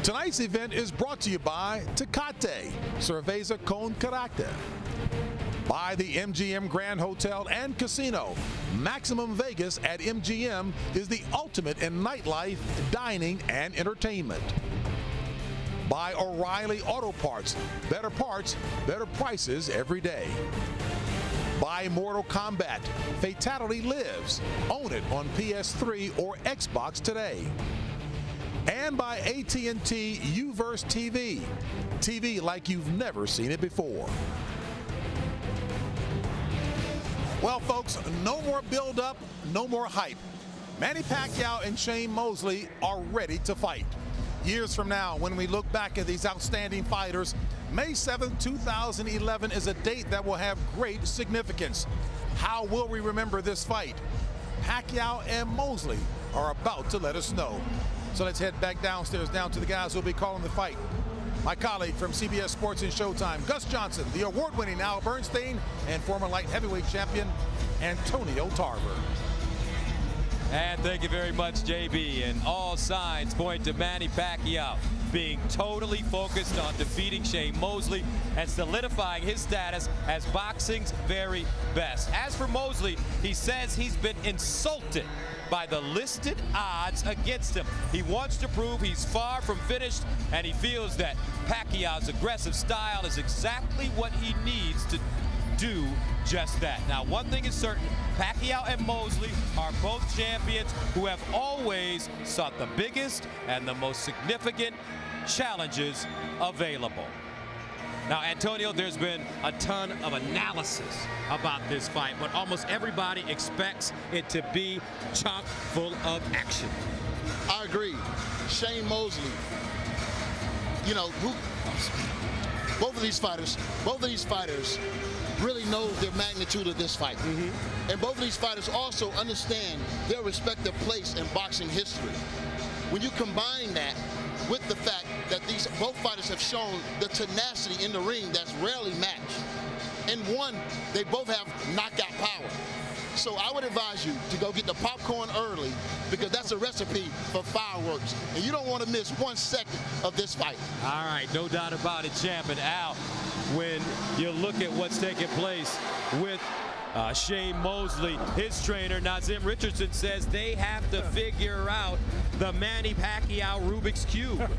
Tonight's event is brought to you by Tecate, Cerveza con Carácter. By the MGM Grand Hotel and Casino. Maximum Vegas at MGM is the ultimate in nightlife, dining, and entertainment. By O'Reilly Auto Parts. Better parts, better prices every day. By Mortal Kombat. Fatality lives. Own it on PS3 or Xbox today. And by AT&T UVerse TV. TV like you've never seen it before. Well, folks, no more build-up, no more hype. Manny Pacquiao and Shane Mosley are ready to fight. Years from now, when we look back at these outstanding fighters, May 7th, 2011 is a date that will have great significance. How will we remember this fight? Pacquiao and Mosley are about to let us know. So let's head back downstairs, down to the guys who will be calling the fight. My colleague from CBS Sports and Showtime, Gus Johnson, the award-winning Al Bernstein, and former light heavyweight champion, Antonio Tarver. And thank you very much, JB. And all signs point to Manny Pacquiao being totally focused on defeating Shane Mosley and solidifying his status as boxing's very best. As for Mosley, he says he's been insulted by the listed odds against him. He wants to prove he's far from finished, and he feels that Pacquiao's aggressive style is exactly what he needs to do just that. Now, one thing is certain, Pacquiao and Mosley are both champions who have always sought the biggest and the most significant challenges available. Now, Antonio, there's been a ton of analysis about this fight, but almost everybody expects it to be chock full of action. I agree. Shane Mosley, you know, both of these fighters really know the magnitude of this fight. And both of these fighters also understand their respective place in boxing history. When you combine that with the fact that both fighters have shown the tenacity in the ring that's rarely matched. And one, they both have knockout power. So I would advise you to go get the popcorn early, because that's a recipe for fireworks. And you don't want to miss 1 second of this fight. All right, no doubt about it, champ. And Al, when you look at what's taking place with Shane Mosley, his trainer Nazim Richardson says they have to figure out the Manny Pacquiao Rubik's Cube.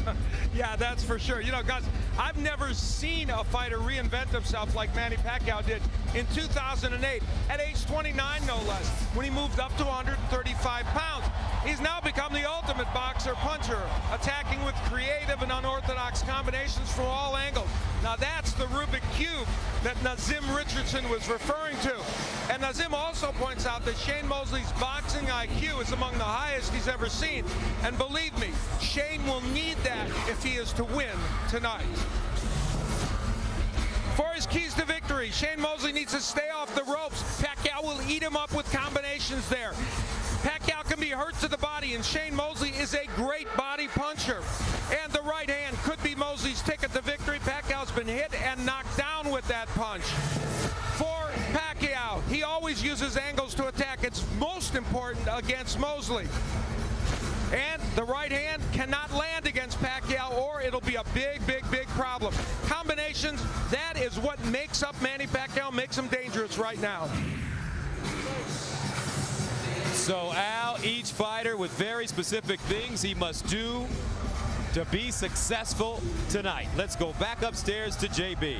Yeah, that's for sure. You know, guys, I've never seen a fighter reinvent himself like Manny Pacquiao did in 2008, at age 29 no less, when he moved up to 135 pounds. He's now become the ultimate boxer puncher, attacking with creative and unorthodox combinations from all angles. Now that's the Rubik Cube that Nazim Richardson was referring to. And Nazim also points out that Shane Mosley's boxing IQ is among the highest he's ever seen. And believe me, Shane will need that if he is to win tonight. For his keys to victory, Shane Mosley needs to stay off the ropes. Pacquiao will eat him up with combinations there. Pacquiao can be hurt to the body, and Shane Mosley is a great body puncher. And the right hand could be Mosley's ticket to victory. Pacquiao's been hit and knocked down with that punch. For Pacquiao, he always uses angles to attack. It's most important against Mosley. And the right hand cannot land against Pacquiao, or it'll be a big, big, big problem. Combinations, that is what makes up Manny Pacquiao, makes him dangerous right now. So, Al, each fighter with very specific things he must do to be successful tonight. Let's go back upstairs to JB.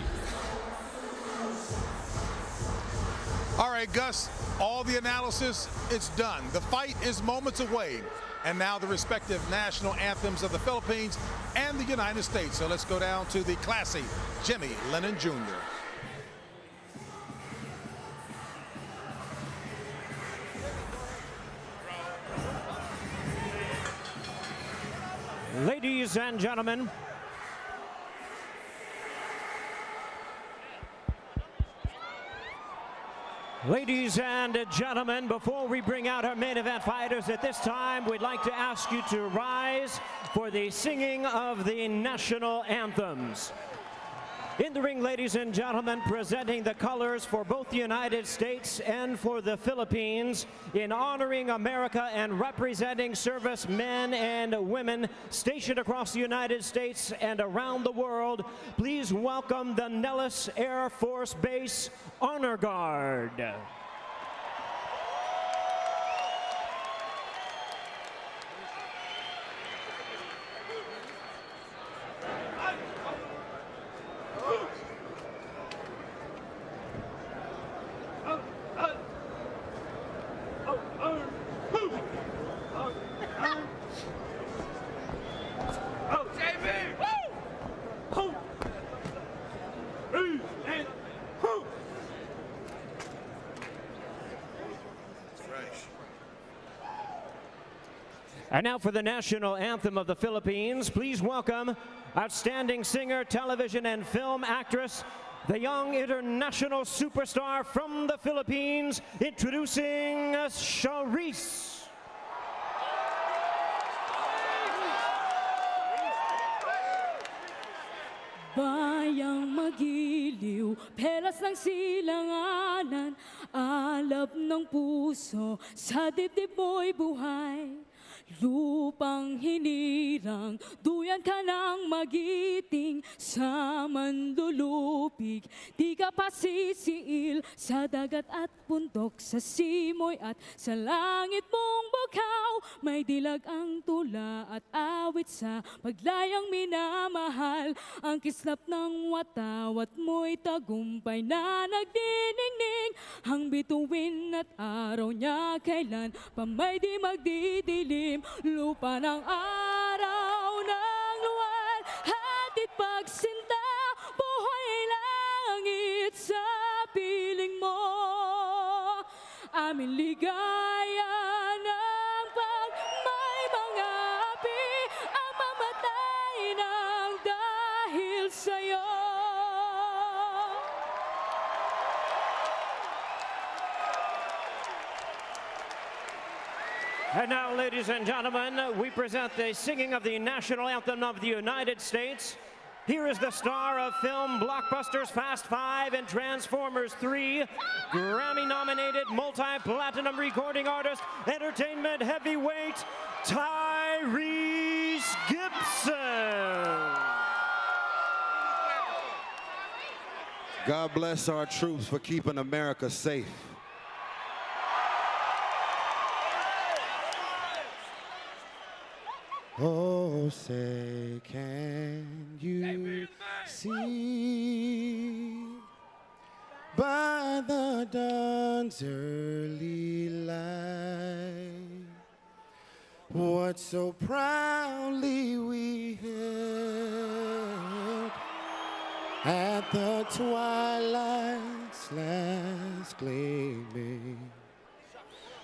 All right, Gus, all the analysis, it's done. The fight is moments away. And now the respective national anthems of the Philippines and the United States. So let's go down to the classy Jimmy Lennon Jr. Ladies and gentlemen, before we bring out our main event fighters at this time, we'd like to ask you to rise for the singing of the national anthems. In the ring, ladies and gentlemen, presenting the colors for both the United States and for the Philippines in honoring America and representing servicemen and women stationed across the United States and around the world. Please welcome the Nellis Air Force Base Honor Guard. And now for the national anthem of the Philippines, please welcome outstanding singer, television, and film actress, the young international superstar from the Philippines, introducing Charisse. Bayang magiliw, pelas ng silanganan, alab ng puso, sa dibdib mo'y buhay. Lupang hinirang, duyan ka ng magiting sa mandulupig. Di ka pasisiil sa dagat at bundok, sa simoy at sa langit mong bukaw. May dilag ang tula at awit sa paglayang minamahal. Ang kislap ng watawat mo'y tagumpay na nagdiningning. Ang bituin at araw niya kailan pa may di magdidilim. Lupa ng araw ng luwan, hatid pagsinta, buhay langit sa piling mo. Aming ligaya ng pag may mga api, ang mamatay ng dahil sa'yo. And now, ladies and gentlemen, we present the singing of the national anthem of the United States. Here is the star of film blockbusters Fast 5 and Transformers 3, Grammy-nominated multi-platinum recording artist, entertainment heavyweight, Tyrese Gibson. God bless our troops for keeping America safe. Oh, say, can you see by the dawn's early light what so proudly we held at the twilight's last gleaming,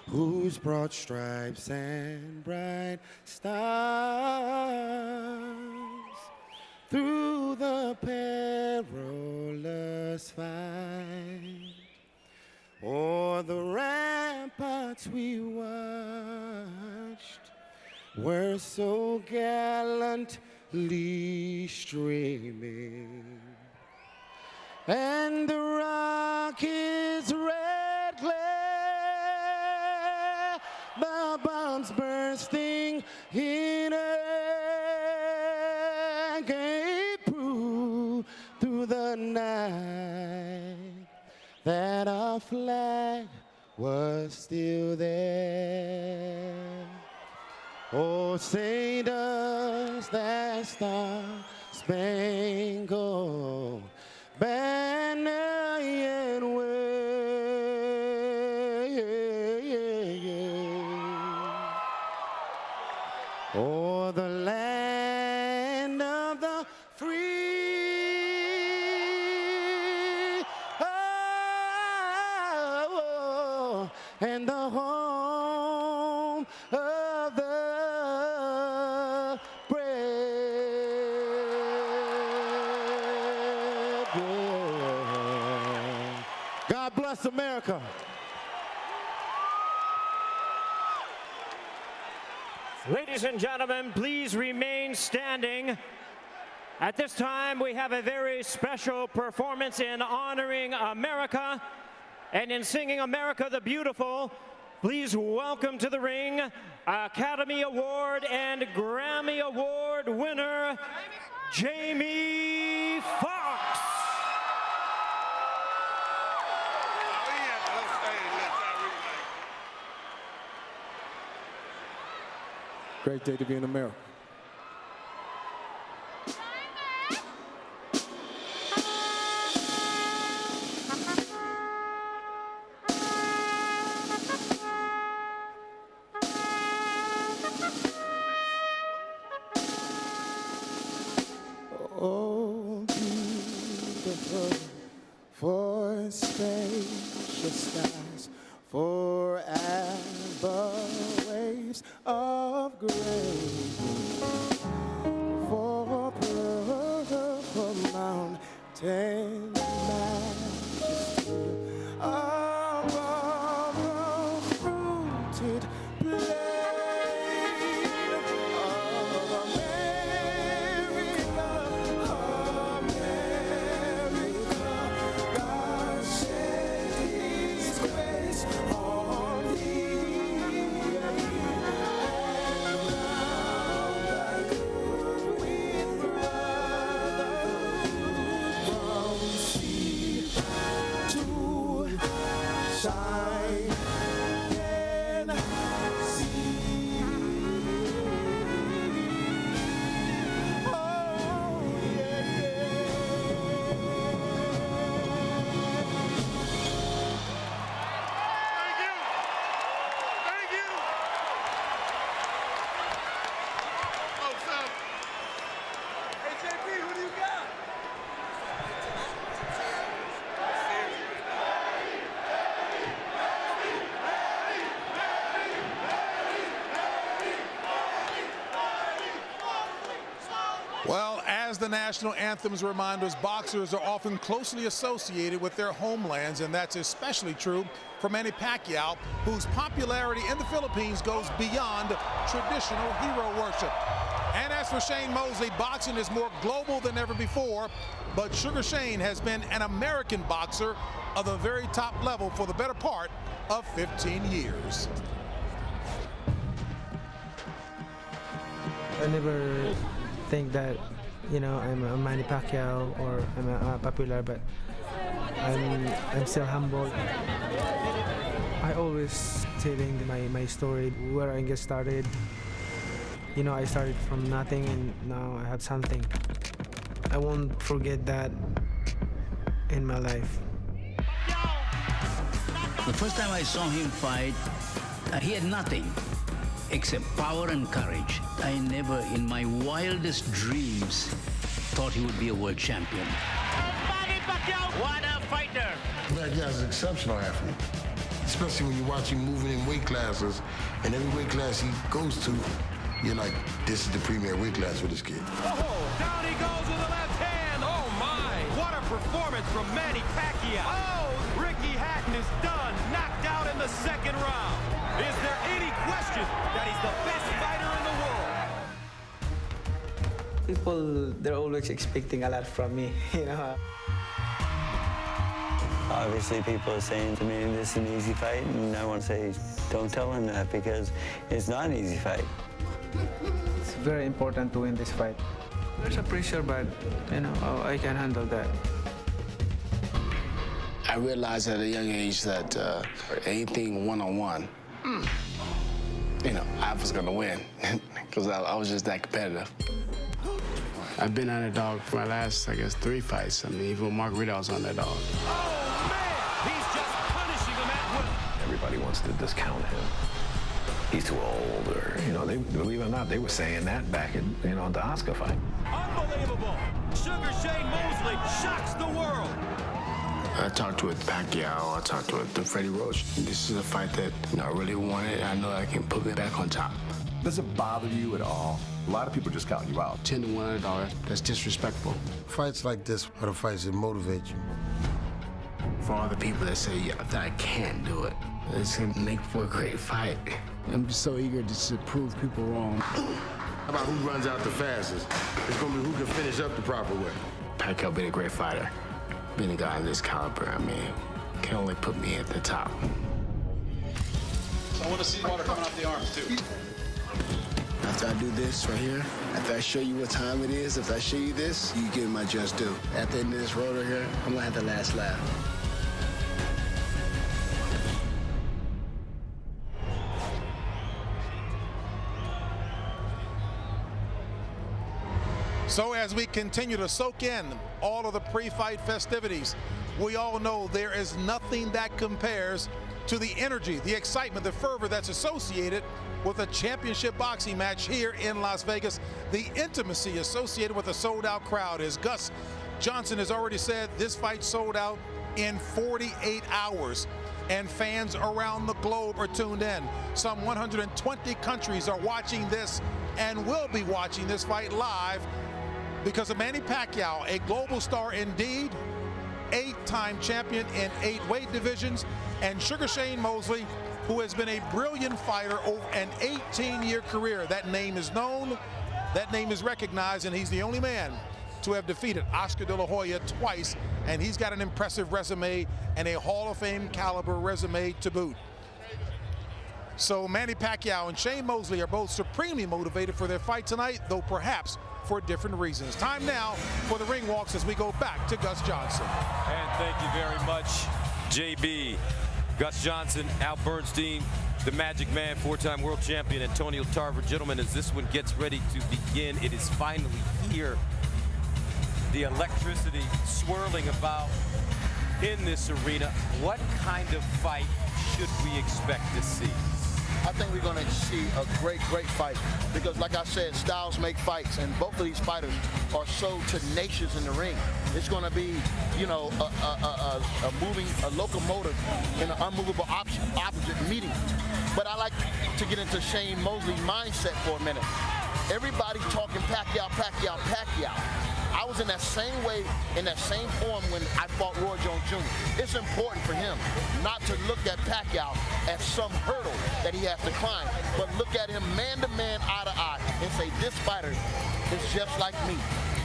whose broad stripes and bright stars through the perilous fight o'er the ramparts we watched were so gallantly streaming, and the rocket's red glare, the bombs bursting in air, gave proof through the night that our flag was still there. Oh, say does that star-spangled banner yet wave o'er the land of the free, oh, and the home of the brave. God bless America. Ladies and gentlemen, please remain standing At this time, we have a very special performance in honoring America and in singing America the Beautiful. Please welcome to the ring Academy Award and Grammy Award winner, Jamie Foxx. Great day to be in America. Oh, beautiful for spacious skies, for amber waves of grain, for purple mountain majesty, above the fruited plain. Well, as the national anthems remind us, boxers are often closely associated with their homelands, and that's especially true for Manny Pacquiao, whose popularity in the Philippines goes beyond traditional hero worship. And as for Shane Mosley, boxing is more global than ever before, but Sugar Shane has been an American boxer of the very top level for the better part of 15 years. I never think that, you know, I'm a Manny Pacquiao or I'm popular, but I'm still humble. I always telling my story, where I get started. You know, I started from nothing and now I have something. I won't forget that in my life. The first time I saw him fight, he had nothing except power and courage. I never, in my wildest dreams, thought he would be a world champion. Manny Pacquiao, what a fighter! Pacquiao's an exceptional athlete, especially when you watch him moving in weight classes, and every weight class he goes to, you're like, this is the premier weight class for this kid. Oh, down he goes with the left hand. Oh, my. What a performance from Manny Pacquiao. Oh, Ricky Hatton is done, knocked out in the second round. Is there any question that he's the best fighter in the world? People, they're always expecting a lot from me, you know. Obviously, people are saying to me, this is an easy fight, and I want to say, don't tell them that, because it's not an easy fight. It's very important to win this fight. There's a pressure, but, you know, I can handle that. I realized at a young age that anything one-on-one, you know, I was gonna win because I was just that competitive. I've been underdog for my last, I guess, 3 fights. I mean, even with Mark Riddell was underdog. Oh, man! He's just punishing him at will. Everybody wants to discount him. He's too old, or, you know, they, believe it or not, they were saying that back in, you know, the Oscar fight. Unbelievable! Sugar Shane Mosley shocks the world. I talked with Pacquiao, I talked with Freddie Roach. This is a fight that, you know, I really wanted. I know I can put me back on top. Does it bother you at all? A lot of people just count you out. 10 to $1 underdog, that's disrespectful. Fights like this are the fights that motivate you. For all the people that say that I can't do it, it's gonna make for a great fight. I'm just so eager just to prove people wrong. How about who runs out the fastest? It's going to be who can finish up the proper way. Pacquiao being a great fighter, being a guy in this caliber, I mean, can only put me at the top. I want to see water coming off the arms, too. After I do this right here, after I show you what time it is, if I show you this, you give my just due. At the end of this road right here, I'm going to have the last laugh. So as we continue to soak in all of the pre-fight festivities, we all know there is nothing that compares to the energy, the excitement, the fervor that's associated with a championship boxing match here in Las Vegas. The intimacy associated with a sold-out crowd, as Gus Johnson has already said, this fight sold out in 48 hours. And fans around the globe are tuned in. Some 120 countries are watching this and will be watching this fight live because of Manny Pacquiao, a global star indeed, 8-time champion in 8 weight divisions, and Sugar Shane Mosley, who has been a brilliant fighter over an 18-year career. That name is known, that name is recognized, and he's the only man to have defeated Oscar De La Hoya twice, and he's got an impressive resume and a Hall of Fame caliber resume to boot. So Manny Pacquiao and Shane Mosley are both supremely motivated for their fight tonight, though perhaps for different reasons. Time now for the ring walks as we go back to Gus Johnson. And thank you very much, JB. Gus Johnson, Al Bernstein, the Magic Man, 4-time world champion, Antonio Tarver. Gentlemen, as this one gets ready to begin, it is finally here. The electricity swirling about in this arena. What kind of fight should we expect to see? I think we're going to see a great fight because, like I said, styles make fights, and both of these fighters are so tenacious in the ring. It's going to be, you know, a locomotive in an unmovable opposite meeting. But I like to get into Shane Mosley's mindset for a minute. Everybody's talking Pacquiao, Pacquiao, Pacquiao. I was in that same way, in that same form when I fought Roy Jones Jr. It's important for him not to look at Pacquiao as some hurdle that he has to climb, but look at him man-to-man, eye-to-eye, and say, this fighter is just like me,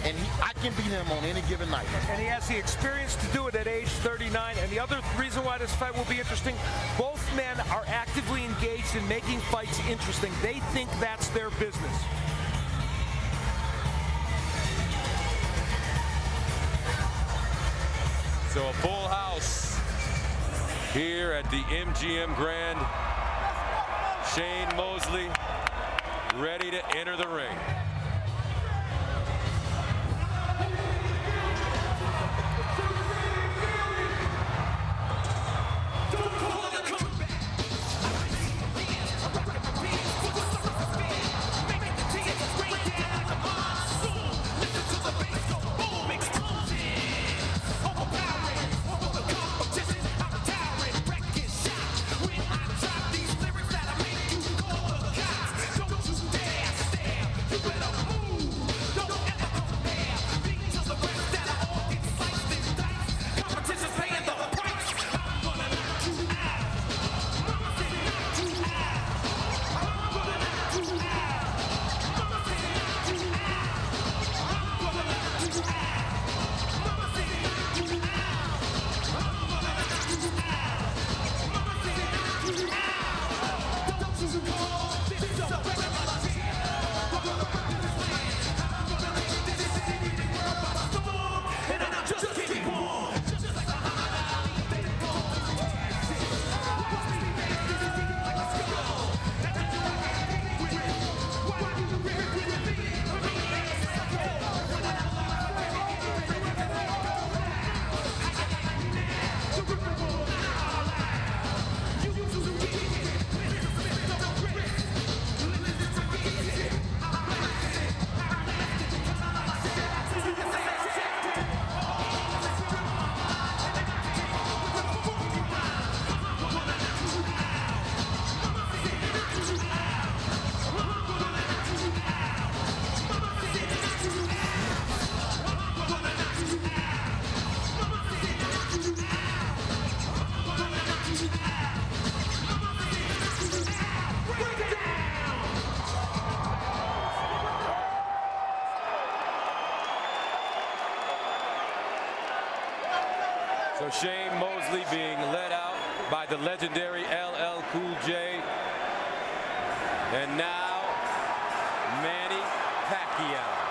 and I can beat him on any given night. And he has the experience to do it at age 39. And the other reason why this fight will be interesting, both men are actively engaged in making fights interesting. They think that's their business. So a full house here at the MGM Grand. Shane Mosley ready to enter the ring. You better So Shane Mosley being led out by the legendary LL Cool J. And now Manny Pacquiao.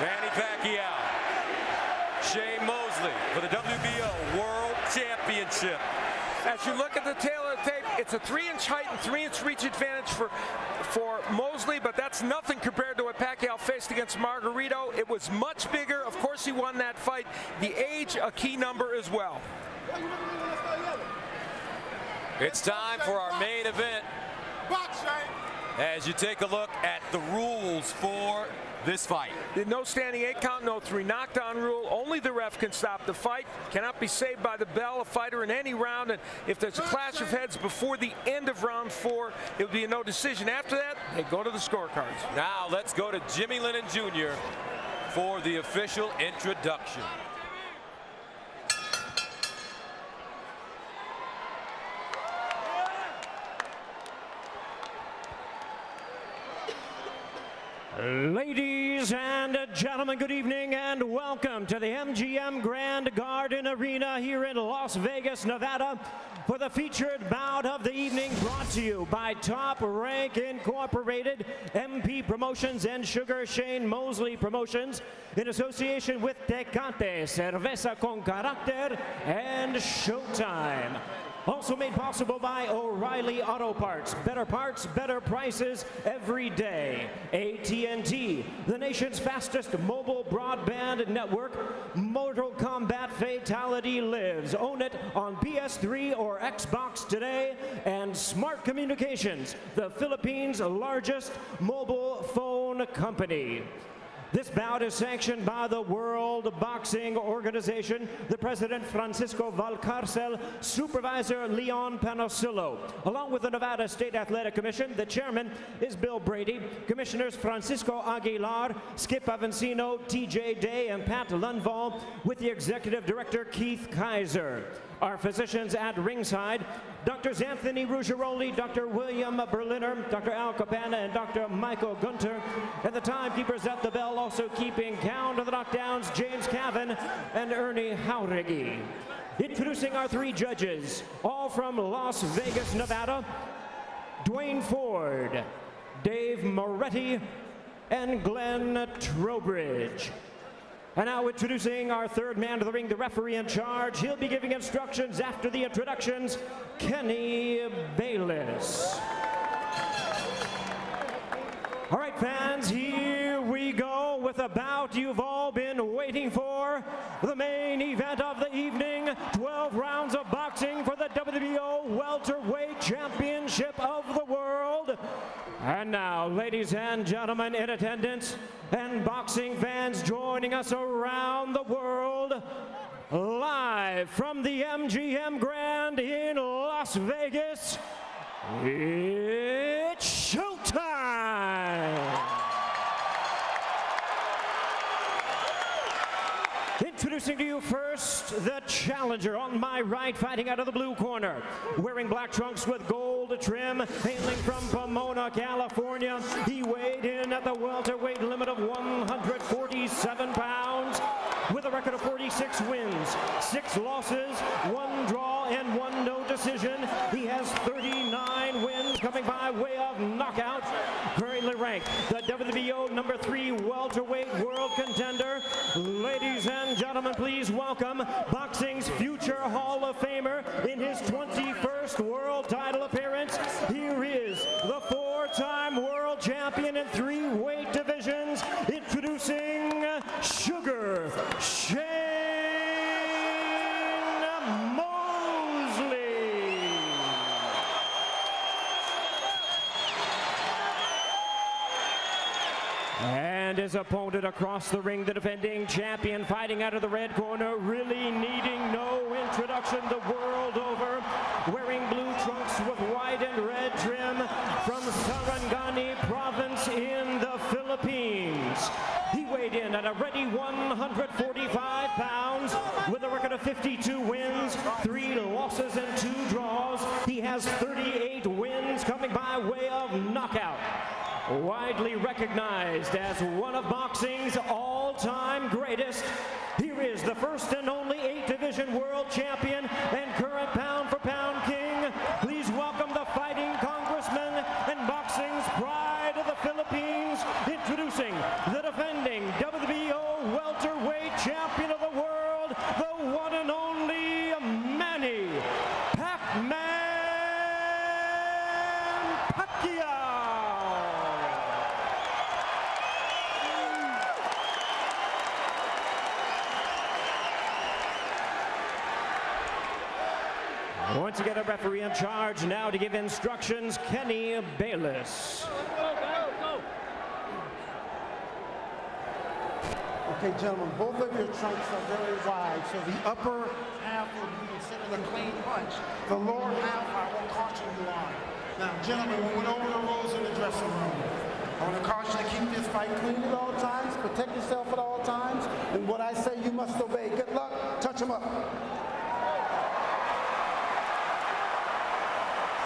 Manny Pacquiao, Shane Mosley for the WBO World Championship. As you look at the tail of the tape, it's a 3-inch height and 3-inch reach advantage for Mosley, but that's nothing compared to what Pacquiao faced against Margarito. It was much bigger. Of course, he won that fight. The age, a key number as well. It's time for our main event. As you take a look at the rules for this fight. No standing 8 count, no 3 knockdown rule. Only the ref can stop the fight. Cannot be saved by the bell. A fighter in any round, and if there's a clash of heads before the end of round 4, it would be a no decision. After that, they go to the scorecards. Now let's go to Jimmy Lennon Jr. for the official introduction. Ladies and gentlemen, good evening and welcome to the MGM Grand Garden Arena here in Las Vegas, Nevada, for the featured bout of the evening, brought to you by Top Rank Incorporated, MP Promotions, and Sugar Shane Mosley Promotions, in association with Tecate, Cerveza con Carácter, and Showtime. Also made possible by O'Reilly Auto Parts. Better parts, better prices every day. AT&T, the nation's fastest mobile broadband network. Mortal Kombat Fatality lives. Own it on PS3 or Xbox today. And Smart Communications, the Philippines' largest mobile phone company. This bout is sanctioned by the World Boxing Organization, the President Francisco Valcarcel, Supervisor Leon Panosillo. Along with the Nevada State Athletic Commission, the Chairman is Bill Brady, Commissioners Francisco Aguilar, Skip Avancino, TJ Day, and Pat Lundvall, with the Executive Director Keith Kaiser. Our physicians at ringside, Drs. Anthony Ruggiero, Dr. William Berliner, Dr. Al Capana, and Dr. Michael Gunter. And the timekeepers at the bell, also keeping count of the knockdowns, James Cavan and Ernie Jauregui. Introducing our 3 judges, all from Las Vegas, Nevada, Dwayne Ford, Dave Moretti, and Glenn Trowbridge. And now introducing our 3rd man to the ring, the referee in charge. He'll be giving instructions after the introductions, Kenny Bayless. All right, fans, here we go with a bout you've all been waiting for. The main event of the evening, 12 rounds of boxing for the WBO Welterweight Championship of the World. And now, ladies and gentlemen in attendance and boxing fans joining us around the world, live from the MGM Grand in Las Vegas, it's showtime! Introducing to you first, the challenger on my right, fighting out of the blue corner, wearing black trunks with gold trim, hailing from Pomona, California. He weighed in at the welterweight limit of 147 pounds, with a record of 46 wins, 6 losses, 1 draw, and 1 no decision. He has 39 wins coming by way of knockout. Currently ranked the WBO number 3 welterweight world contender. Ladies and gentlemen, please welcome boxing's future Hall of Famer in his 21st world title appearance. Here is the 4-time world champion in 3 weight divisions, introducing Sugar Shane Mosley. And his opponent across the ring, the defending champion, fighting out of the red corner, really needing no introduction the world over, wearing blue trunks with white and red trim, from Sarangani province in the Philippines. He weighed in at a ready 145 pounds with a record of 52 wins, 3 losses, and 2 draws. He has 38 wins coming by way of knockout. Widely recognized as one of boxing's all-time greatest, here is the first and only 8-division world champion and current pound-for-pound king. Please welcome the fighting congressman and boxing's pride of the Philippines, introducing the defending WBO welterweight champion of the world, the one and only Manny Pacquiao. Once again, a referee in charge now to give instructions, Kenny Bayless. Okay, gentlemen, both of your trunks are very wide, so the upper half will be considered a clean punch. The lower half I will caution you on. Now, gentlemen, we went over the rules in the dressing room. I want to caution you to keep this fight clean at all times, protect yourself at all times, and what I say you must obey. Good luck. Touch him up.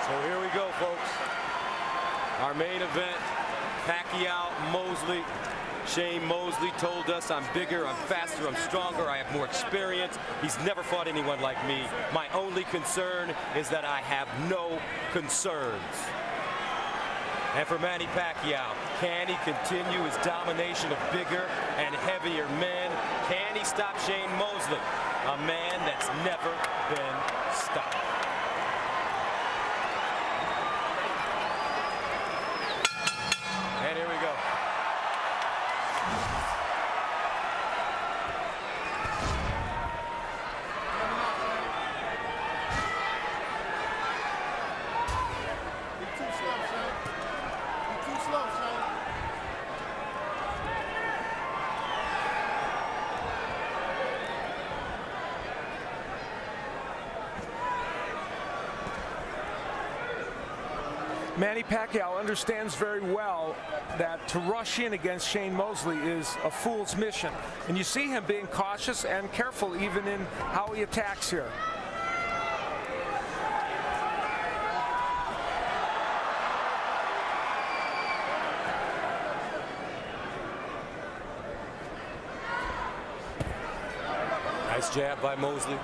So here we go, folks. Our main event, Pacquiao, Mosley. Shane Mosley told us, I'm bigger, I'm faster, I'm stronger, I have more experience. He's never fought anyone like me. My only concern is that I have no concerns. And for Manny Pacquiao, can he continue his domination of bigger and heavier men? Can he stop Shane Mosley, a man that's never been stopped? And here we go. Manny Pacquiao understands very well that to rush in against Shane Mosley is a fool's mission. And you see him being cautious and careful even in how he attacks here. Nice jab by Mosley.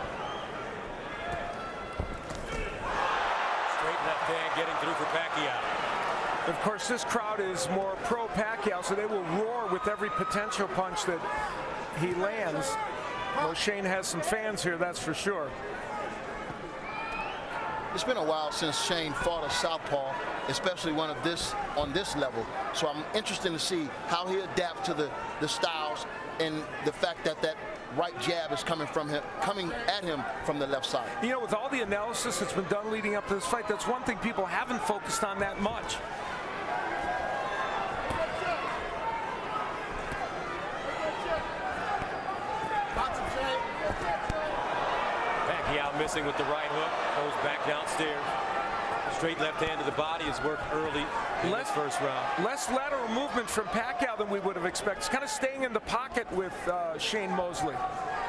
Left hand getting through for Pacquiao. Of course, this crowd is more pro-Pacquiao, so they will roar with every potential punch that he lands. Well, Shane has some fans here, that's for sure. It's been a while since Shane fought a southpaw, especially one of this on this level. So I'm interested to see how he adapts to the styles and the fact that that right jab is coming at him from the left side. You know, with all the analysis that's been done leading up to this fight, that's one thing people haven't focused on that much. Pacquiao missing with the right hook, goes back downstairs. Straight left hand to the body has worked early in this first round. Less lateral movement from Pacquiao than we would have expected. He's kind of staying in the pocket with Shane Mosley.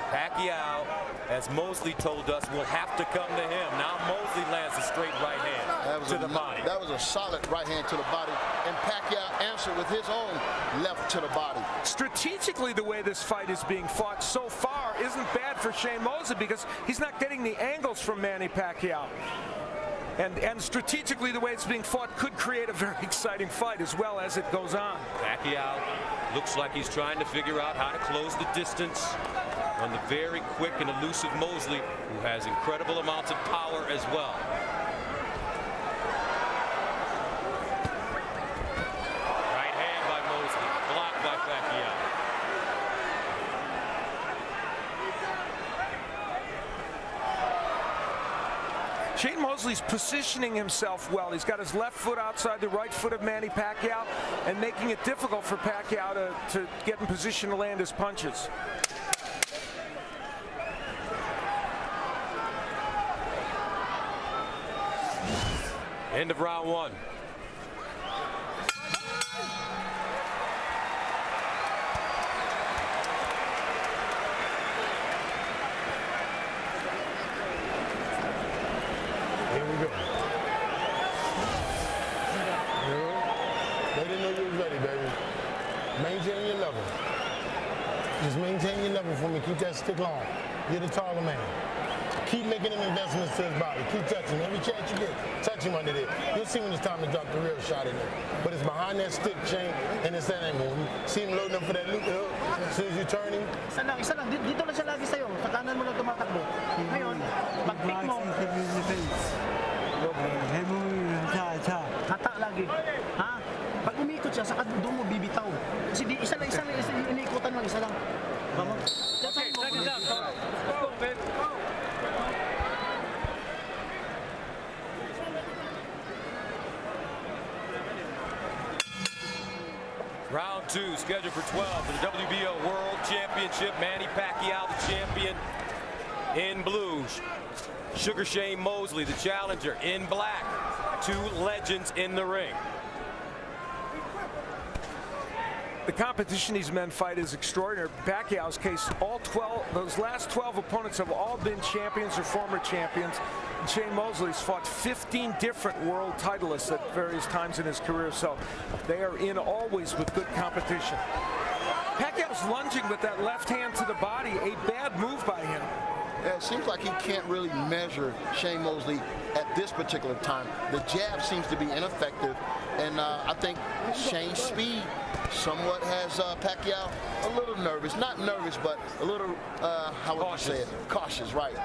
Pacquiao, as Mosley told us, will have to come to him. Now Mosley lands a straight right hand to the body. That was a solid right hand to the body, and Pacquiao answered with his own left to the body. Strategically, the way this fight is being fought so far isn't bad for Shane Mosley because he's not getting the angles from Manny Pacquiao. And strategically, the way it's being fought could create a very exciting fight as well as it goes on. Pacquiao looks like he's trying to figure out how to close the distance on the very quick and elusive Mosley, who has incredible amounts of power as well. Right hand by Mosley, blocked by Pacquiao. Shane Mosley's positioning himself well. He's got his left foot outside the right foot of Manny Pacquiao and making it difficult for Pacquiao to get in position to land his punches. End of round one. Here we go. They didn't know you was ready, baby. Maintain your level. Just maintain your level for me. Keep that stick long. You're the taller man. Keep making them investments to his body. Keep touching him. Every chance you get, touch him under there. You'll see when it's time to drop the real shot in there. But it's behind that stick chain, and it's that angle. See him loading up for that loop hook. As soon as you turn him. Isa lang. Dito lang siya lagi sa'yo. Sa kanan mo lang tumatakbo. Ngayon, pag-pick mo. Hata lagi. Ha? Pag umikot siya, saka doon mo bibitaw. Kasi isa lang, inikutan mo, isa lang. Vamos. Okay, check it out. Let's go, man. Round 2 scheduled for 12 for the WBO World Championship. Manny Pacquiao, the champion, in blue. Sugar Shane Mosley, the challenger, in black. Two legends in the ring. The competition these men fight is extraordinary. Pacquiao's case, those last 12 opponents have all been champions or former champions. And Shane Mosley's fought 15 different world titleists at various times in his career, so they are in always with good competition. Pacquiao's lunging with that left hand to the body, a bad move by him. Yeah, it seems like he can't really measure Shane Mosley at this particular time. The jab seems to be ineffective, and I think Shane's speed somewhat has Pacquiao a little nervous. Not nervous, but a little, how would you say it? Cautious, right.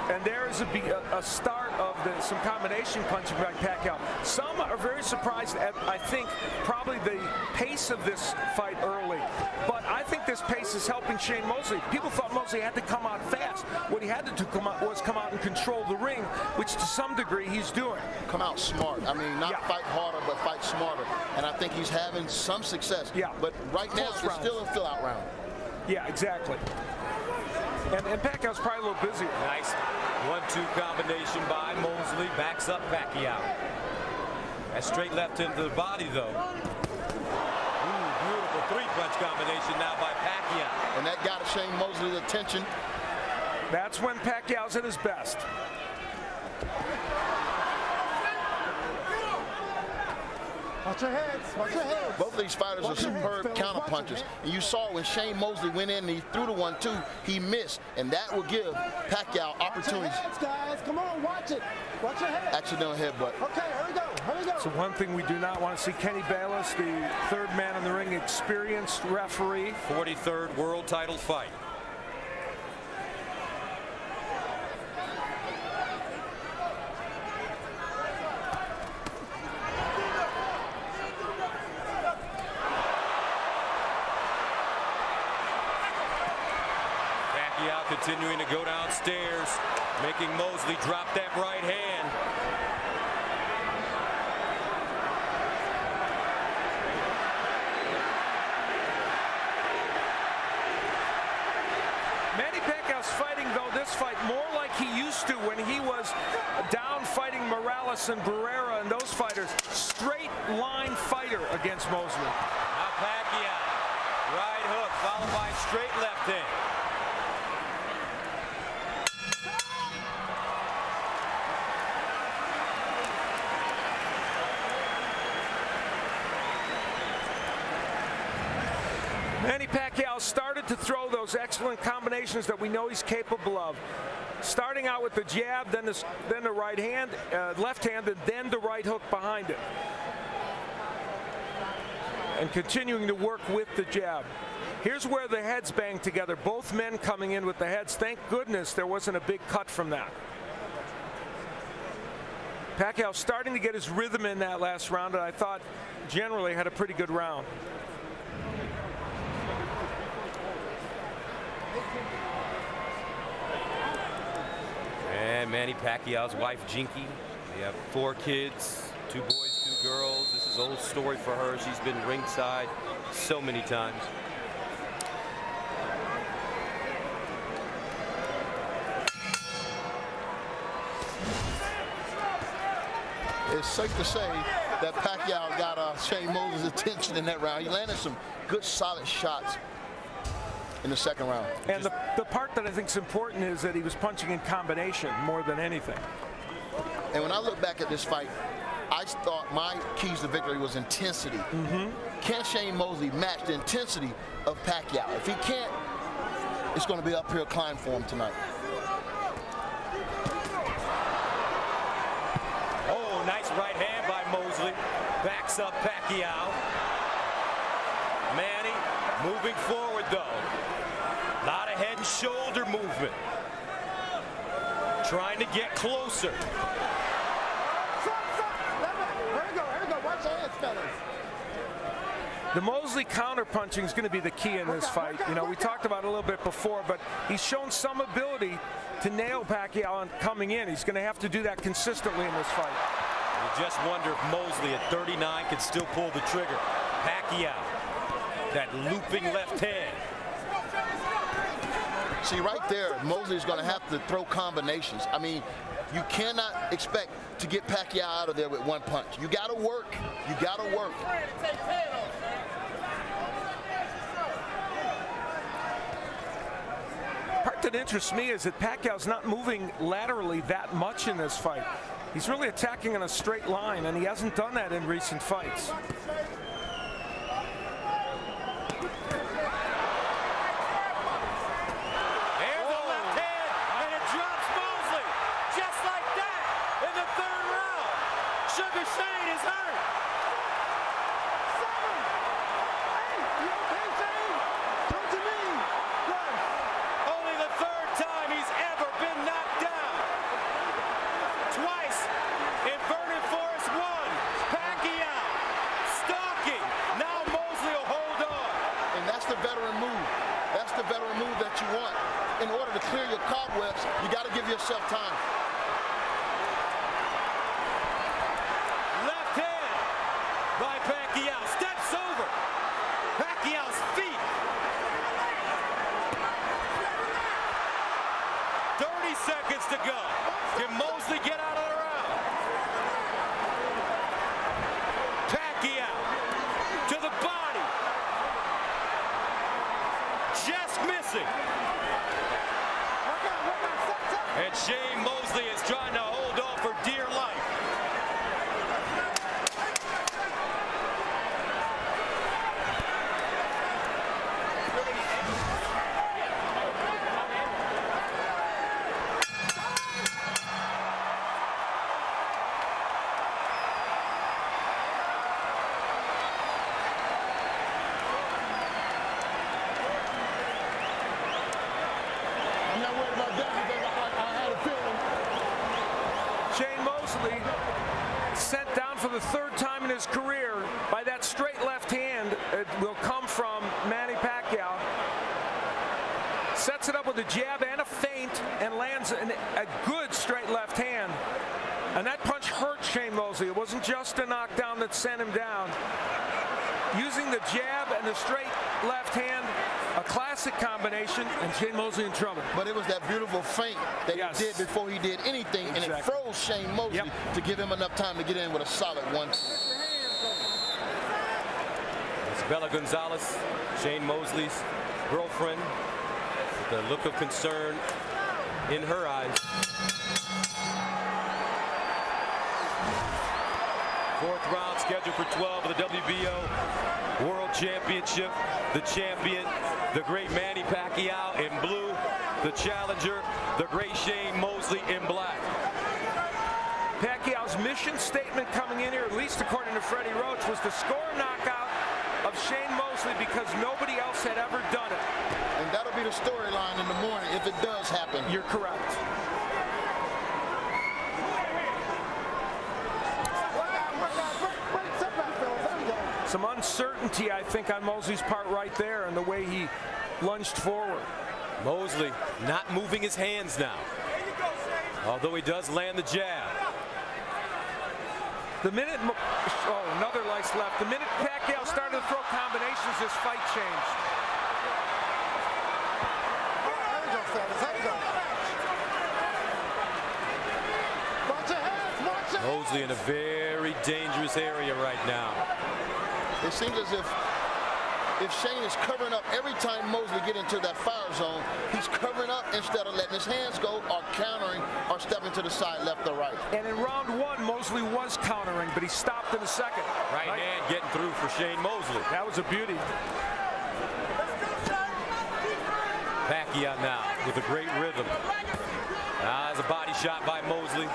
And there is a start of some combination punching by Pacquiao. Some are very surprised at, I think, probably the pace of this fight early. But I think this pace is helping Shane Mosley. People thought Mosley had to come out fast. What he had to do was come out and control the ring, which to some degree he's doing. Come out smart. I mean, not fight harder, but fight smarter. And I think he's having some success. Yeah. But right now, it's still a fill-out round. Yeah, exactly. And Pacquiao's probably a little busier. Nice 1-2 combination by Mosley. Backs up Pacquiao. That straight left into the body, though. Ooh, beautiful three-punch combination now by Pacquiao. And that got Shane Mosley's attention. That's when Pacquiao's at his best. Watch your heads, watch your heads. Both of these fighters are superb counterpunchers. And you saw when Shane Mosley went in and he threw the 1-2, he missed. And that will give Pacquiao opportunities. Watch your heads, guys. Come on, watch it. Watch your heads. Accidental headbutt. Okay, here we go. Here we go. So one thing we do not want to see, Kenny Bayless, the third man in the ring, experienced referee. 43rd world title fight. Continuing to go downstairs, making Mosley drop that right hand. Manny Pacquiao's fighting, though, this fight more like he used to when he was down fighting Morales and Barrera and those fighters. Straight line fighter against Mosley. Now Pacquiao, right hook followed by straight left hand. Manny Pacquiao started to throw those excellent combinations that we know he's capable of. Starting out with the jab, then the right hand, left hand, and then the right hook behind it. And continuing to work with the jab. Here's where the heads bang together. Both men coming in with the heads. Thank goodness there wasn't a big cut from that. Pacquiao starting to get his rhythm in that last round, and I thought generally had a pretty good round. And Manny Pacquiao's wife, Jinky. They have 4 kids, 2 boys, 2 girls. This is an old story for her. She's been ringside so many times. It's safe to say that Pacquiao got Shane Mosley's attention in that round. He landed some good, solid shots in the second round. And the part that I think is important is that he was punching in combination more than anything. And when I look back at this fight, I thought my keys to victory was intensity. Can Shane Mosley match the intensity of Pacquiao? If he can't, it's going to be an uphill climb for him tonight. Oh, nice right hand by Mosley. Backs up Pacquiao. Manny moving forward, though. A lot of head and shoulder movement. Trying to get closer. Here we go. Watch your heads, fellas. The Mosley counterpunching is going to be the key in this fight. You know, we talked about it a little bit before, but he's shown some ability to nail Pacquiao on coming in. He's going to have to do that consistently in this fight. You just wonder if Mosley at 39 can still pull the trigger. Pacquiao, that looping left hand. See, right there, Mosley's going to have to throw combinations. I mean, you cannot expect to get Pacquiao out of there with one punch. You got to work. You got to work. Part that interests me is that Pacquiao's not moving laterally that much in this fight. He's really attacking in a straight line, and he hasn't done that in recent fights. In order to clear your cobwebs, you got to give yourself time. Left hand by Pacquiao. Steps over Pacquiao's feet. 30 seconds to go. Can Mosley get out of the round? Pacquiao to the body. Just missing. And Shane Mosley is trying to hold on for dear life. I'm not worried about that because I had a feeling. Shane Mosley, sent down for the third time in his career by that straight left hand. It will come from Manny Pacquiao. Sets it up with a jab and a feint and lands a good straight left hand. And that punch hurt Shane Mosley. It wasn't just a knockdown that sent him down. Using the jab and the straight left hand, a classic combination, and Shane Mosley in trouble. But it was that beautiful feint that he did before he did anything, and it froze Shane Mosley to give him enough time to get in with a solid one. It's Bella Gonzalez, Shane Mosley's girlfriend, with the look of concern in her eyes. Fourth round scheduled for 12 of the WBO World Championship. The champion, the great Manny Pacquiao in blue. The challenger, the great Shane Mosley in black. Pacquiao's mission statement coming in here, at least according to Freddie Roach, was to score a knockout of Shane Mosley because nobody else had ever done it. And that'll be the storyline in the morning if it does happen. You're correct. Some uncertainty, I think, on Mosley's part right there and the way he lunged forward. Mosley not moving his hands now, although he does land the jab. The minute, another lice left. The minute Pacquiao started to throw combinations, this fight changed. Mosley in a very dangerous area right now. It seems as if Shane is covering up every time Mosley get into that fire zone, he's covering up instead of letting his hands go or countering or stepping to the side left or right. And in round one, Mosley was countering, but he stopped in the second. Right hand getting through for Shane Mosley. That was a beauty. Pacquiao now with a great rhythm. There's a body shot by Mosley.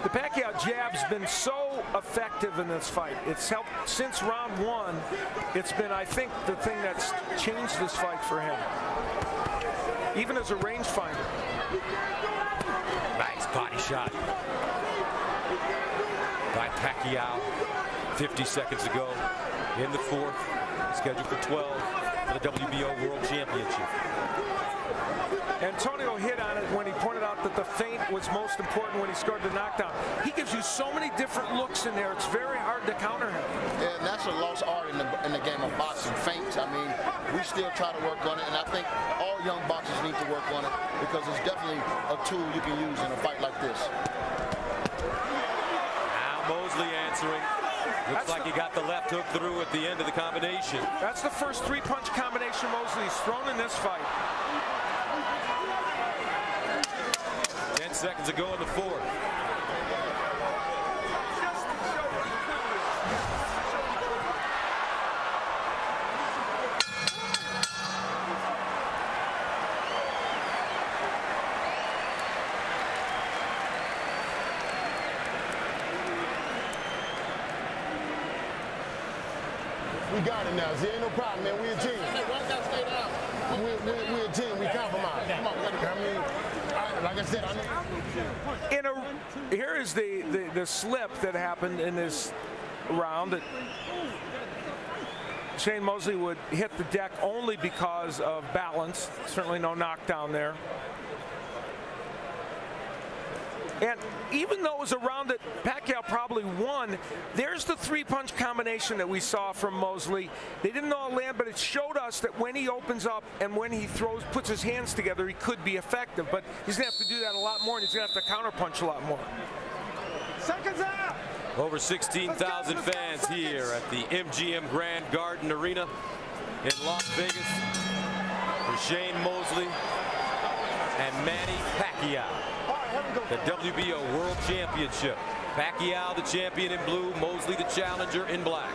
The Pacquiao jab's been so effective in this fight. It's helped since round 1. It's been, I think, the thing that's changed this fight for him, even as a rangefinder. Nice body shot by Pacquiao. 50 seconds to go in the 4th, scheduled for 12 for the WBO World Championship. Antonio hit on it when he pointed out that the feint was most important when he scored the knockdown. He gives you so many different looks in there. It's very hard to counter him. Yeah, and that's a lost art in the game of boxing, feints. I mean, we still try to work on it, and I think all young boxers need to work on it because it's definitely a tool you can use in a fight like this. Now Mosley answering. Looks like he got the left hook through at the end of the combination. That's the first 3-punch combination Mosley's thrown in this fight. 10 seconds to go in the 4th. We got it now. See, ain't no problem, man. We a team. We a team. We compromise. Come on, I mean, like I said, I know. Here is the slip that happened in this round. That Shane Mosley would hit the deck only because of balance. Certainly no knockdown there. And even though it was a round that Pacquiao probably won, there's the 3-punch combination that we saw from Mosley. They didn't all land, but it showed us that when he opens up and when he puts his hands together, he could be effective. But he's going to have to do that a lot more, and he's going to have to counterpunch a lot more. Seconds out! Over 16,000 fans here at the MGM Grand Garden Arena in Las Vegas for Shane Mosley and Manny Pacquiao. The WBO World Championship. Pacquiao the champion in blue, Mosley the challenger in black.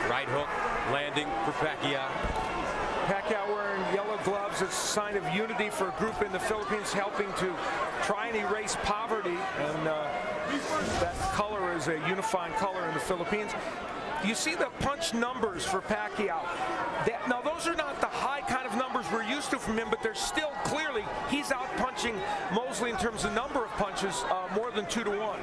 Right hook landing for Pacquiao. Pacquiao wearing yellow gloves. It's a sign of unity for a group in the Philippines, helping to try and erase poverty. And that color is a unifying color in the Philippines. You see the punch numbers for Pacquiao. Now, those are not the high kind of numbers we're used to from him, but they're still clearly, he's out punching Mosley in terms of number of punches, more than 2-to-1.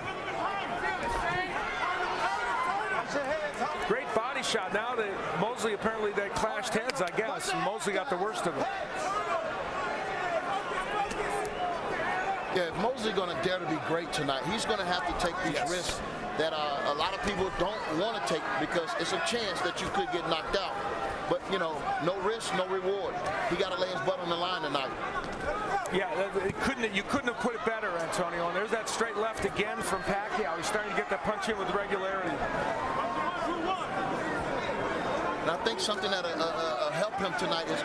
Great body shot. Now that Mosley, apparently they clashed heads, I guess, and Mosley got the worst of it. Yeah, if Mosley's going to dare to be great tonight, he's going to have to take these risks that a lot of people don't want to take because it's a chance that you could get knocked out. But, you know, no risk, no reward. He got to lay his butt on the line tonight. Yeah, you couldn't have put it better, Antonio. And there's that straight left again from Pacquiao. He's starting to get that punch in with regularity. And I think something that'll help him tonight is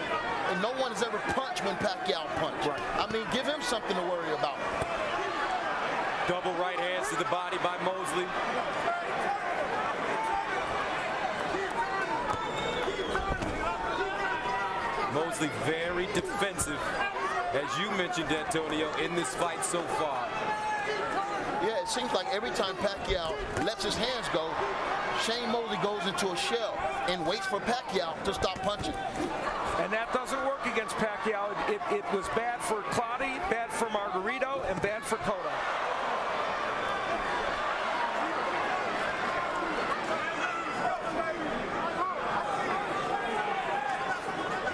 no one has ever punched when Pacquiao punched. Right. I mean, give him something to worry about. Double right hands to the body by Mosley. Mosley very defensive, as you mentioned, Antonio, in this fight so far. Yeah, it seems like every time Pacquiao lets his hands go, Shane Mosley goes into a shell and waits for Pacquiao to stop punching. And that doesn't work against Pacquiao. It was bad for Clottey, bad for Margarito, and bad for Cotto.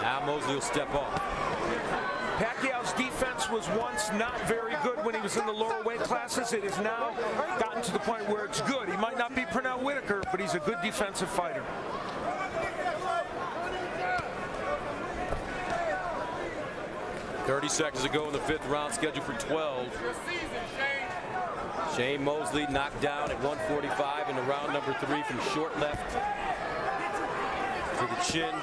Now Mosley will step off. Pacquiao's defense was once not very good when he was in the lower weight classes. It has now gotten to the point where it's good. He might not be Pernell Whitaker, but he's a good defensive fighter. .30 seconds to go in the 5th round, scheduled for 12. Shane Mosley knocked down at 145 in the round number 3 from short left to the chin.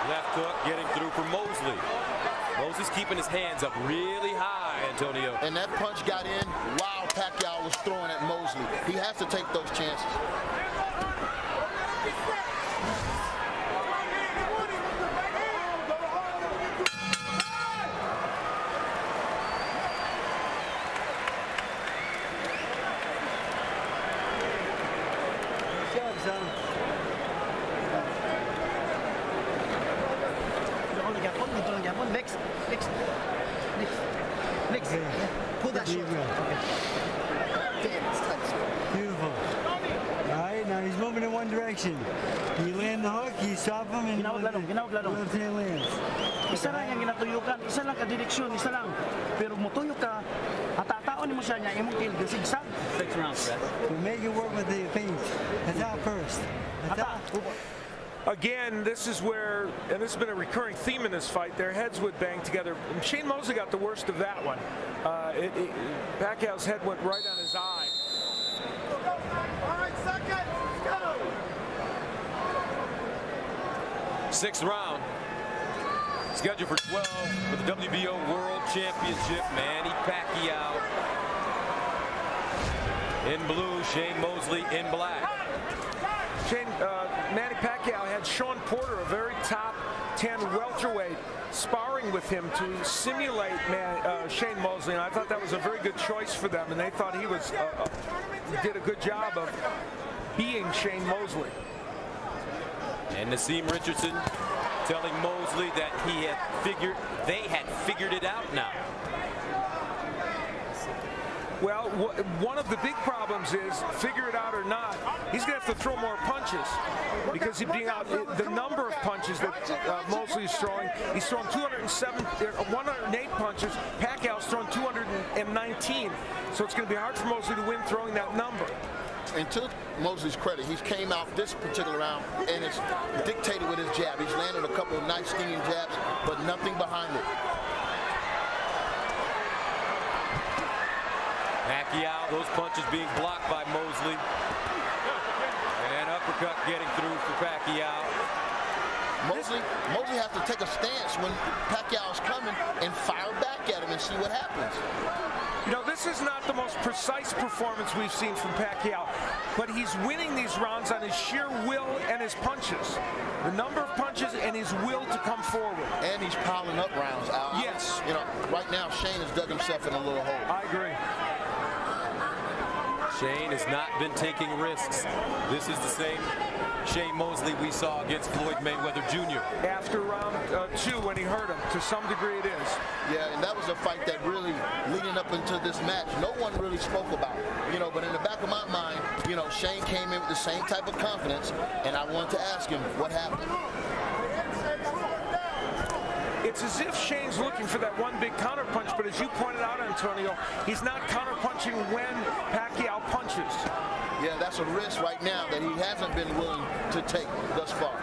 Left hook getting through for Mosley. Mosley's keeping his hands up really high, Antonio. And that punch got in while Pacquiao was throwing at Mosley. He has to take those chances. Next. Pull that short. Beautiful. All right, now he's moving in one direction. You land the hook, you stop him, and left hand lands. Isa lang yung ginatuyukan, isa lang ka-direksyon, isa lang. Pero mutuyok ka, atataon mo siya niya, imong kildo, sigsag. 6 rounds, so make it work with the paint. Attack first. Attack. Again, this is where, and this has been a recurring theme in this fight, their heads would bang together. Shane Mosley got the worst of that one. Pacquiao's head went right on his eye. All right, second, go! 6th round. Scheduled for 12 for the WBO World Championship. Manny Pacquiao in blue, Shane Mosley in black. Manny Pacquiao had Sean Porter, a very top 10 welterweight, sparring with him to simulate Shane Mosley, and I thought that was a very good choice for them, and they thought he was did a good job of being Shane Mosley. And Naseem Richardson telling Mosley that they had figured it out now. Well, one of the big problems is, figure it out or not, he's going to have to throw more punches because the number of punches that Mosley is throwing, he's thrown 108 punches. Pacquiao's thrown 219. So it's going to be hard for Mosley to win throwing that number. And to Mosley's credit, he's came out this particular round and it's dictated with his jab. He's landed a couple of nice stinging jabs, but nothing behind it. Pacquiao, those punches being blocked by Mosley. And uppercut getting through for Pacquiao. Mosley has to take a stance when Pacquiao's coming and fire back at him and see what happens. You know, this is not the most precise performance we've seen from Pacquiao, but he's winning these rounds on his sheer will and his punches. The number of punches and his will to come forward. And he's piling up rounds, Al. Yes. You know, right now Shane has dug himself in a little hole. I agree. Shane has not been taking risks. This is the same Shane Mosley we saw against Floyd Mayweather Jr. After round 2 when he hurt him, to some degree it is. Yeah, and that was a fight that really, leading up into this match, no one really spoke about. You know, but in the back of my mind, you know, Shane came in with the same type of confidence, and I wanted to ask him what happened. It's as if Shane's looking for that one big counterpunch, but as you pointed out, Antonio, he's not counterpunching when Pacquiao punches. Yeah, that's a risk right now that he hasn't been willing to take thus far.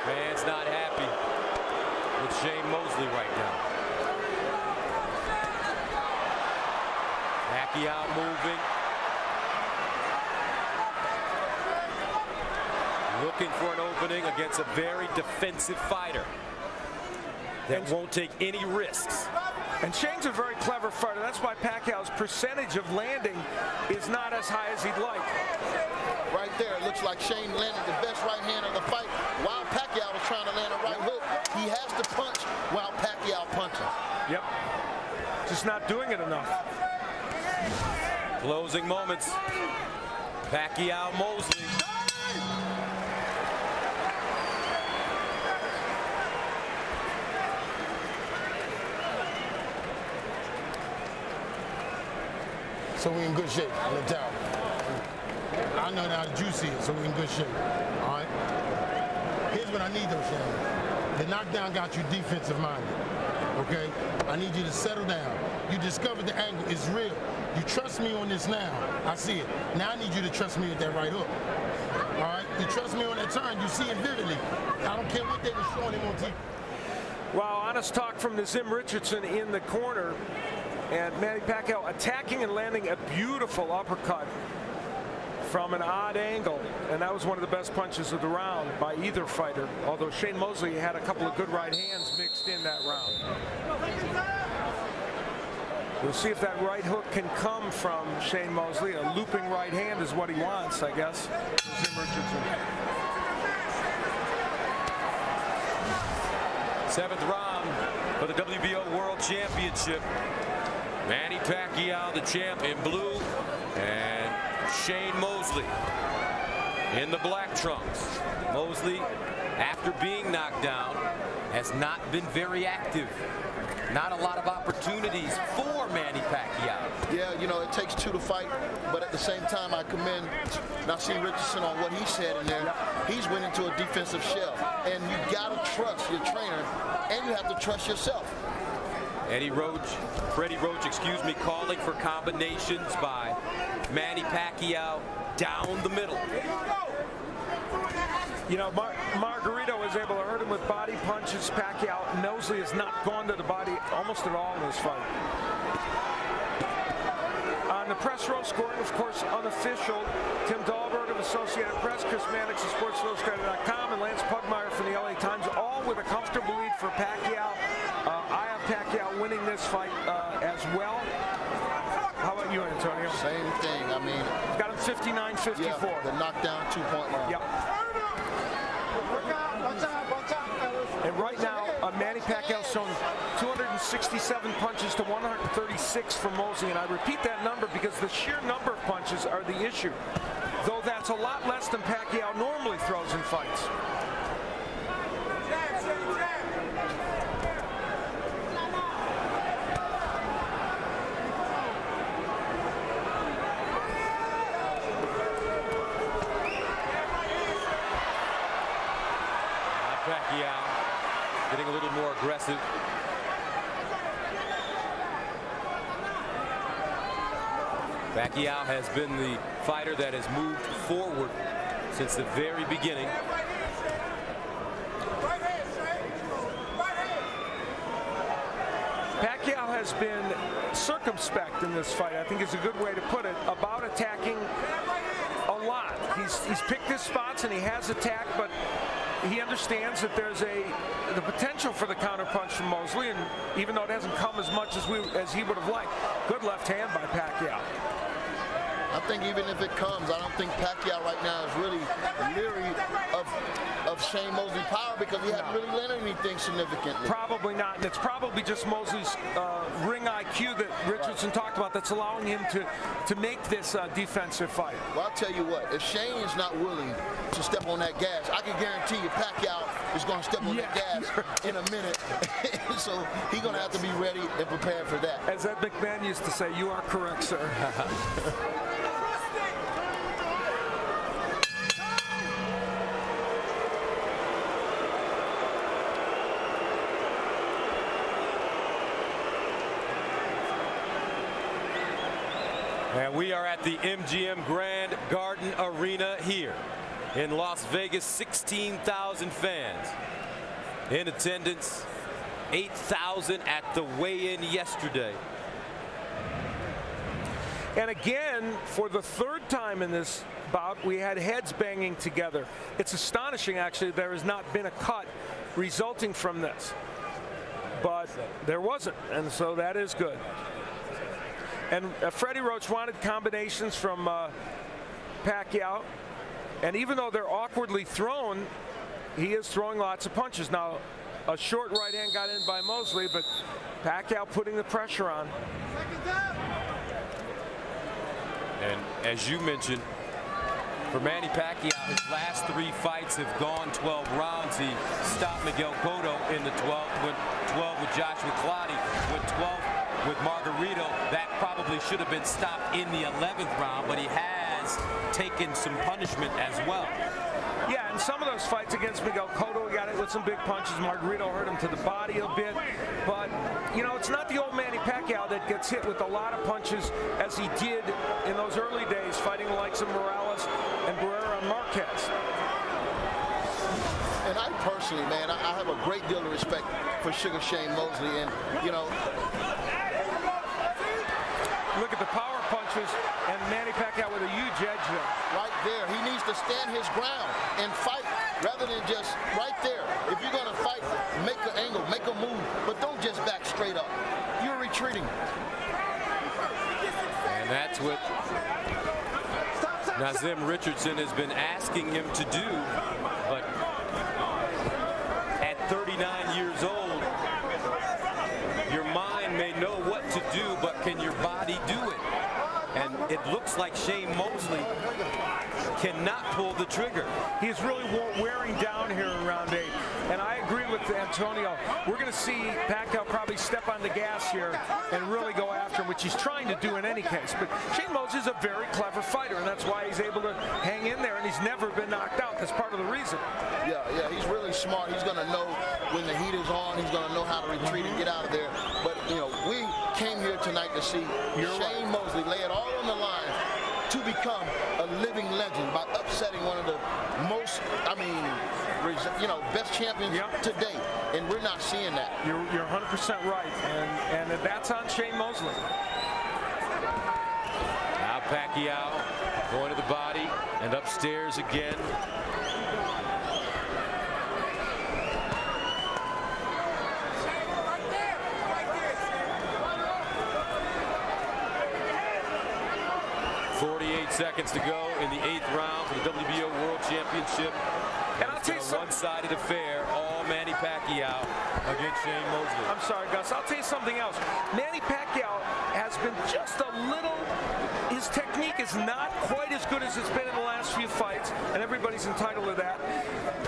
Fans not happy with Shane Mosley right now. Pacquiao moving. Looking for an opening against a very defensive fighter that won't take any risks. And Shane's a very clever fighter. That's why Pacquiao's percentage of landing is not as high as he'd like. Right there, it looks like Shane landed the best right hand of the fight while Pacquiao was trying to land a right hook. He has to punch while Pacquiao punches. Yep. Just not doing it enough. Closing moments. Pacquiao Mosley. So we're in good shape, no doubt. I know now that you see it, so we're in good shape. All right? Here's what I need though, Shane. The knockdown got you defensive minded. Okay? I need you to settle down. You discovered the angle. It's real. You trust me on this now. I see it. Now I need you to trust me with that right hook. All right? You trust me on that turn. You see it vividly. I don't care what they were showing him on TV. Wow, honest talk from Naseem Richardson in the corner. And Manny Pacquiao attacking and landing a beautiful uppercut from an odd angle. And that was one of the best punches of the round by either fighter. Although Shane Mosley had a couple of good right hands mixed in that round. We'll see if that right hook can come from Shane Mosley. A looping right hand is what he wants, I guess. Seventh round for the WBO World Championship. Manny Pacquiao, the champ, in blue, and Shane Mosley in the black trunks. Mosley, after being knocked down, has not been very active. Not a lot of opportunities for Manny Pacquiao. Yeah, you know, it takes two to fight, but at the same time, I commend Nassim Richardson on what he said in there. He's went into a defensive shell, and you gotta trust your trainer, and you have to trust yourself. Freddie Roach, excuse me, calling for combinations by Manny Pacquiao down the middle. You know, Margarito was able to hurt him with body punches. Pacquiao, Mosley has not gone to the body almost at all in this fight. On the press row, scoring, of course, unofficial. Tim Dahlberg of Associated Press, Chris Mannix of SportsIllustrated.com, and Lance Pugmire from the LA Times, all with a comfortable lead for Pacquiao. I have Pacquiao winning this fight as well. How about you, Antonio? Same thing. I mean, got him 59-54. Yeah, the knockdown 2-point line. Yep. And right now, Manny Pacquiao's shown 267 punches to 136 for Mosley. And I repeat that number because the sheer number of punches are the issue. Though that's a lot less than Pacquiao normally throws in fights. Pacquiao getting a little more aggressive. Pacquiao has been the fighter that has moved forward since the very beginning. Pacquiao has been circumspect in this fight, I think is a good way to put it, about attacking a lot. He's picked his spots and he has attacked, but he understands that there's the potential for the counterpunch from Mosley, and even though it hasn't come as much as he would have liked. Good left hand by Pacquiao. I think even if it comes, I don't think Pacquiao right now is really leery of Shane Mosley's power because he hasn't really learned anything significantly. Probably not, and it's probably just Mosley's ring IQ that Richardson talked about that's allowing him to make this defensive fight. Well, I'll tell you what, if Shane is not willing to step on that gas, I can guarantee you Pacquiao is going to step on that gas in a minute. So he's going to have to be ready and prepared for that. As Ed McMahon used to say, you are correct, sir. And we are at the MGM Grand Garden Arena here in Las Vegas. 16,000 fans in attendance. 8,000 at the weigh-in yesterday. And again, for the third time in this bout, we had heads banging together. It's astonishing, actually, there has not been a cut resulting from this. But there wasn't, and so that is good. And Freddie Roach wanted combinations from Pacquiao. And even though they're awkwardly thrown, he is throwing lots of punches. Now, a short right hand got in by Mosley, but Pacquiao putting the pressure on. And as you mentioned, for Manny Pacquiao, his last 3 fights have gone 12 rounds. He stopped Miguel Cotto in the 12th, went 12 with Joshua Clottey, went 12 with Margarito. That probably should have been stopped in the 11th round, but he has taken some punishment as well. Yeah, and some of those fights against Miguel Cotto, he got it with some big punches. Margarito hurt him to the body a bit. But, you know, it's not the old Manny Pacquiao that gets hit with a lot of punches as he did in those early days, fighting the likes of Morales and Barrera and Marquez. And I personally, man, I have a great deal of respect for Sugar Shane Mosley. And, you know, look at the power punches, and Manny Pacquiao with a huge edge there. Right there. He needs to stand his ground and fight rather than just right there. If you're going to fight, make an angle, make a move, but don't just back straight up. You're retreating. And that's what Nazim Richardson has been asking him to do, but at 39 years old, your mind may know what to do, but can your body do it? And it looks like Shane Mosley cannot pull the trigger. He's really wearing down here in round 8. And I agree with Antonio. We're going to see Pacquiao probably step on the gas here and really go after him, which he's trying to do in any case. But Shane Mosley is a very clever fighter, and that's why he's able to hang in there, and he's never been knocked out. That's part of the reason. Yeah, he's really smart. He's going to know when the heat is on. He's going to know how to retreat and get out of there. But, you know, we came here tonight to see Shane Mosley lay it all on the line to become a living legend by upsetting one of the most, best champions today, and we're not seeing that. You're 100% right, and that's on Shane Mosley. Now Pacquiao going to the body and upstairs again. Seconds to go in the 8th round for the WBO World Championship. And I'll tell you something. One-sided affair, all Manny Pacquiao against Shane Mosley. I'm sorry, Gus. I'll tell you something else. Manny Pacquiao has been just a little. His technique is not quite as good as it's been in the last few fights, and everybody's entitled to that.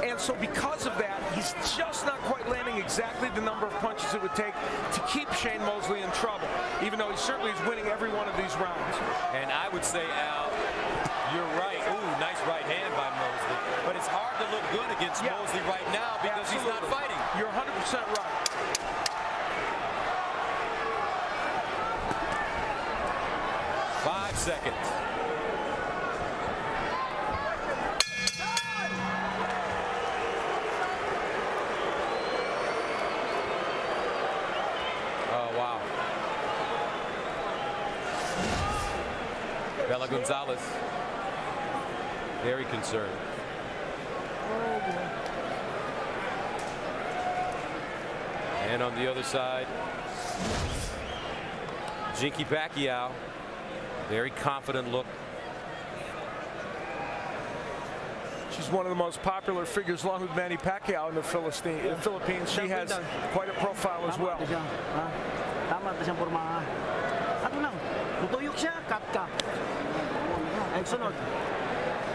And so because of that, he's just not quite landing exactly the number of punches it would take to keep Shane Mosley in trouble, even though he certainly is winning every one of these rounds. And I would say, Al, you're right. Ooh, nice right hand by Mosley. But it's hard to look good against Mosley right now because he's not fighting. You're 100% right. Seconds. Oh, wow. Bella Gonzalez, very concerned. And on the other side, Jinky Pacquiao. Very confident look. She's one of the most popular figures along with Manny Pacquiao in the Philippines. She has quite a profile as well. Tama siyang porma. Ano lang, tutuyok siya, cut ka. Ay sunod.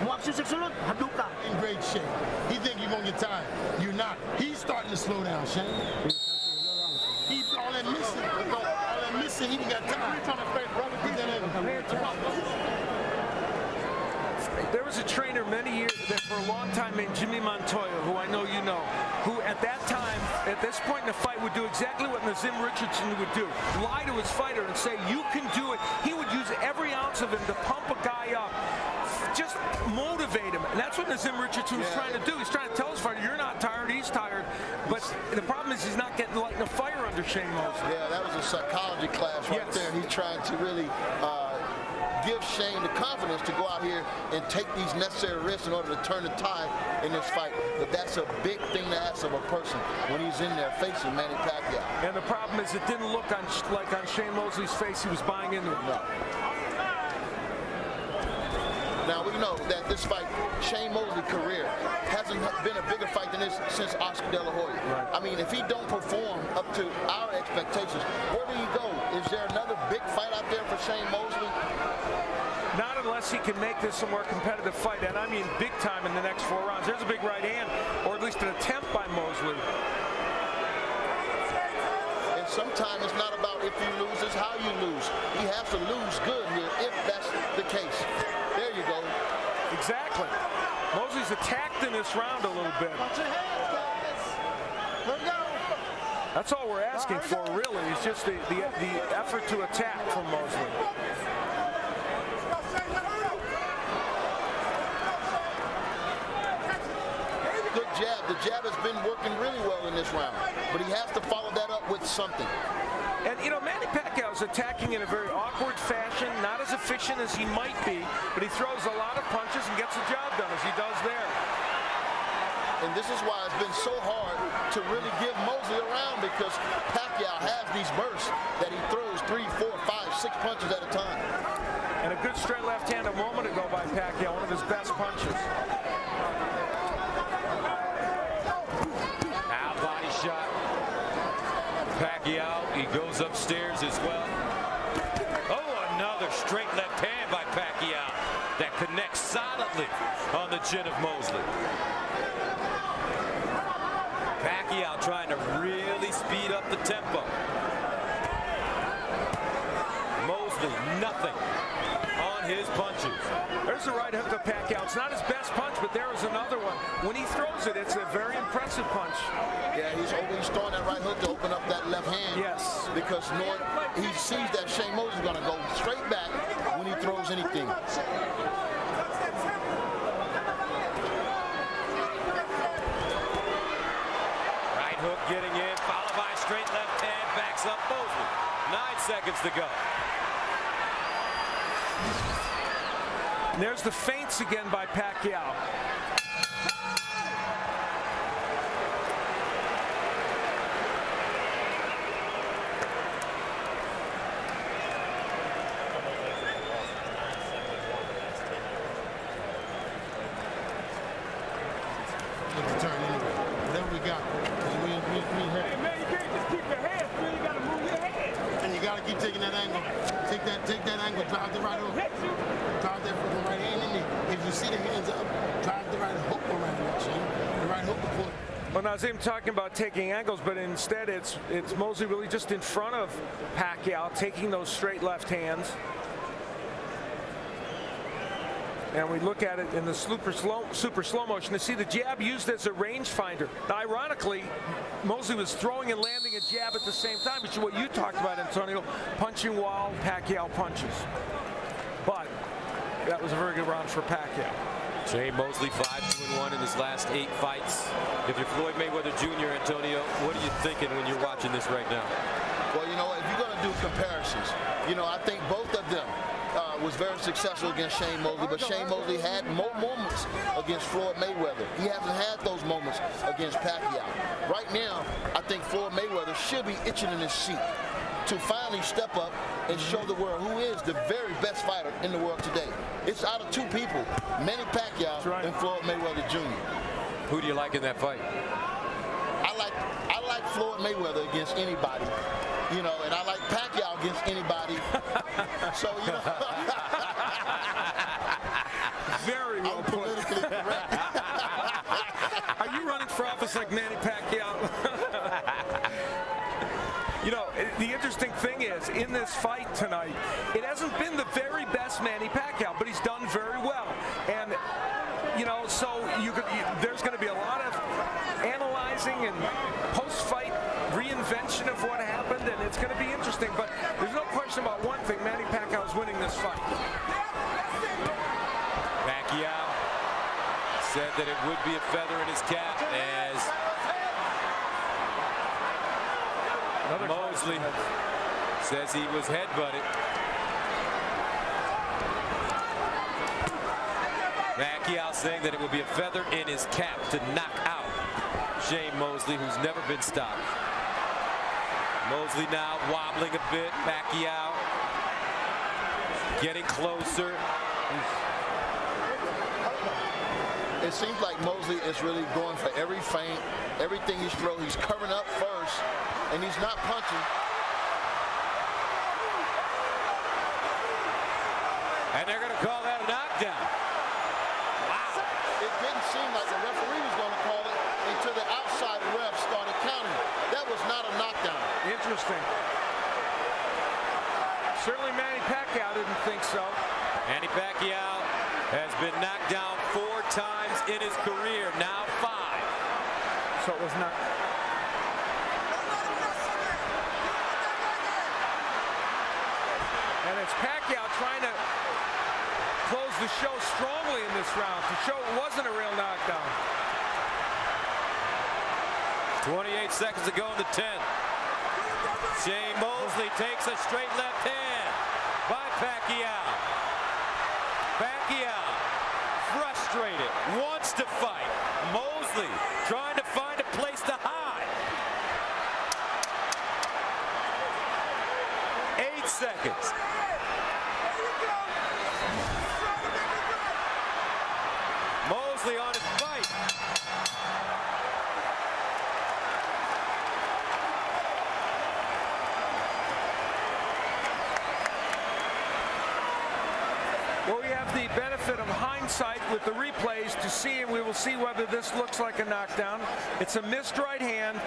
Muaksyon sa sunod, hadok ka. In great shape. He think you're gonna get tired. You're not. He's starting to slow down, Shane. He's all that missing, he got time. There was a trainer many years, for a long time, named Jimmy Montoya, who I know you know, who at that time, at this point in the fight, would do exactly what Nazim Richardson would do. Lie to his fighter and say, you can do it. He would use every ounce of him to pump a guy up. Just motivate him. And that's what Nazim Richardson was trying to do. He's trying to tell his fighter, you're not tired, he's tired. But the problem is he's not getting lighting a fire under Shane Mosley. Yeah, that was a psychology class right there. He's trying to really give Shane the confidence to go out here and take these necessary risks in order to turn the tide in this fight. But that's a big thing to ask of a person when he's in there facing Manny Pacquiao. And the problem is it didn't look like on Shane Mosley's face he was buying into it. No. Now, we know that this fight, Shane Mosley's career, hasn't been a bigger fight than this since Oscar De La Hoya. Right. I mean, if he don't perform up to our expectations, where do you go? Is there another big fight out there for Shane Mosley? Not unless he can make this a more competitive fight, and I mean big time in the next 4 rounds. There's a big right hand, or at least an attempt by Mosley. And sometimes it's not about if you lose, it's how you lose. He has to lose good here if that's the case. There you go. Exactly. Mosley's attacked in this round a little bit. Watch your head, guys. Let go. That's all we're asking for, really. It's just the effort to attack from Mosley. Good jab. The jab has been working really well in this round, but he has to follow that up with something. And, you know, Manny Pacquiao is attacking in a very awkward fashion, not as efficient as he might be, but he throws a lot of punches and gets the job done, as he does there. And this is why it's been so hard to really give Mosley around, because Pacquiao has these bursts that he throws 3, 4, 5, 6 punches at a time. And a good straight left hand a moment ago by Pacquiao, one of his best punches. Now body shot. Pacquiao, he goes upstairs as well. Oh, another straight left hand by Pacquiao that connects solidly on the chin of Mosley. Pacquiao trying to really speed up the tempo. Mosley, nothing on his punches. There's the right hook of Pacquiao. It's not his best punch, but there is another one. When he throws it, it's a very impressive punch. Yeah, he's throwing that right hook to open up that left hand. Yes. Because he sees that Shane Mosley's going to go straight back when he throws anything. Right hook getting in, followed by a straight left hand, backs up Mosley. 9 seconds to go. And there's the feints again by Pacquiao. Turn anyway. Whatever we got. Hey man, you can't just keep your hands. You really gotta move your hands. And you gotta keep taking that angle. Take that angle. Drive the right hook. Drive that fucking right hand in there. If you see the hands up, drive the right hook around that Shane. The right hook before. Well, now Nazim talking about taking angles, but instead it's Mosley really just in front of Pacquiao, taking those straight left hands. And we look at it in the super slow motion to see the jab used as a rangefinder. Now, ironically, Mosley was throwing and landing a jab at the same time, which is what you talked about, Antonio, punching while Pacquiao punches. But that was a very good round for Pacquiao. Shane Mosley 5-2-1 in his last 8 fights. If you're Floyd Mayweather Jr., Antonio, what are you thinking when you're watching this right now? Well, you know, if you're going to do comparisons, you know, I think both of them was very successful against Shane Mosley, but Shane Mosley had more moments against Floyd Mayweather. He hasn't had those moments against Pacquiao. Right now, I think Floyd Mayweather should be itching in his seat to finally step up and show the world who is the very best fighter in the world today. It's out of 2 people, Manny Pacquiao and Floyd Mayweather Jr. Who do you like in that fight? I like Floyd Mayweather against anybody, you know, and I like Pacquiao against anybody. So, you know. Very well politically correct. Are you running for office like Manny Pacquiao? You know, the interesting thing is, in this fight tonight, it hasn't been the very best Manny Pacquiao, but he's done very well. And, you know, so there's going to be a lot of analyzing and post-fight reinvention of what happened, and it's going to be interesting. But there's no question about one thing, Manny Pacquiao is winning this fight. Pacquiao said that it would be a feather in his cap as Mosley says he was headbutted. Pacquiao saying that it would be a feather in his cap to knock out Shane Mosley, who's never been stopped. Mosley now wobbling a bit. Pacquiao getting closer. It seems like Mosley is really going for every feint, everything he's throwing. He's covering up first, and he's not punching. And they're going to call that a knockdown. Wow. It didn't seem like the referee was going to call it until the outside ref started counting. That was not a knockdown. Interesting. Certainly Manny Pacquiao didn't think so. Manny Pacquiao has been knocked down 4 times in his career, now 5. So it was not. And it's Pacquiao trying to close the show strongly in this round to show it wasn't a real knockdown. 28 seconds to go in the 10th. Shane Mosley takes a straight left hand by Pacquiao. Pacquiao frustrated. wants to fight. Mosley trying to find a place to hide. 8 seconds. Mosley on his fight. Well, we have the benefit of hindsight with the replays to see, and we will see whether this looks like a knockdown. It's a missed right hand,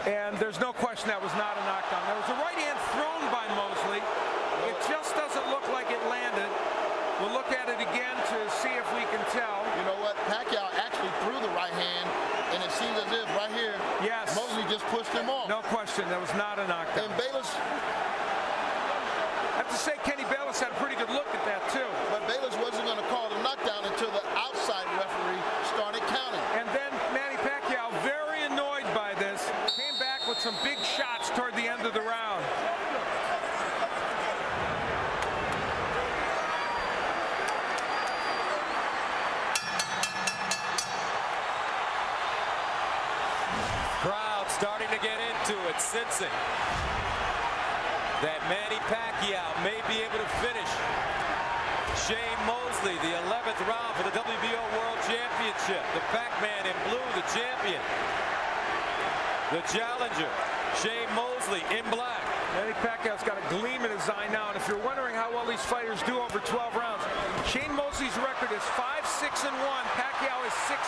and there's no question that was not a knockdown. There was a right hand thrown by Mosley. It just doesn't look like it landed. We'll look at it again to see if we can tell. You know what? Pacquiao actually threw the right hand, and it seems as if right here, yes, Mosley just pushed him off. No question, that was not a knockdown. And Bayless, I have to say, Kenny Bayless had a pretty good look at that too. But Bayless wasn't going to call the knockdown until the outside referee started counting. And then Manny Pacquiao, very annoyed by this, came back with some big shots toward the end of the round. Crowd starting to get into it, sensing that Manny Pacquiao may be able to finish Shane Mosley, the 11th round for the WBO World Championship. The Pac-Man in blue, the champion. The challenger, Shane Mosley in black. Manny Pacquiao's got a gleam in his eye now, and if you're wondering how well these fighters do over 12 rounds, Shane Mosley's record is 5-6-1. Pacquiao is 6-1-1.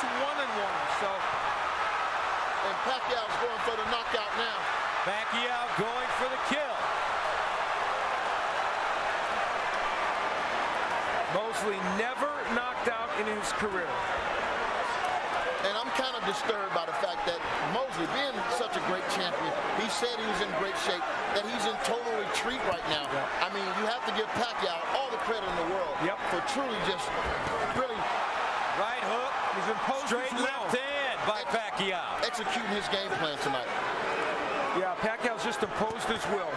So, and Pacquiao's going for the knockout now. Pacquiao going for the kill. Mosley never knocked out in his career. And I'm kind of disturbed by the fact that Mosley, being such a great champion, he said he was in great shape, that he's in total retreat right now. I mean, you have to give Pacquiao all the credit in the world for truly just really right hook. He's imposed straight left hand by Pacquiao. Executing his game plan tonight. Yeah, Pacquiao's just imposed his will.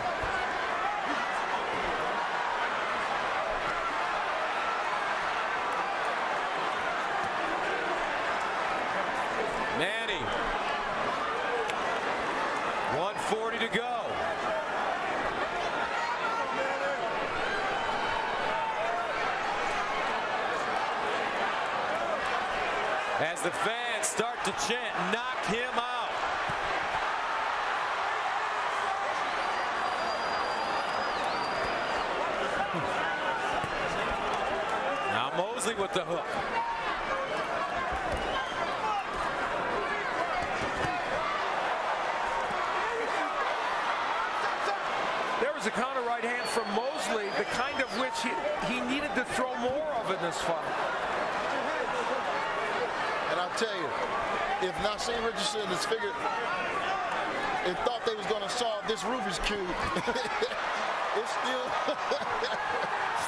Manny, 140 to go. As the fans start to chant, knock him out. Now Mosley with the hook. There was a counter right hand from Mosley, the kind of which he needed to throw more of in this fight. And I'll tell you, if Nassim Richardson is figured, and thought they was going to solve this Rubik's Cube, it's still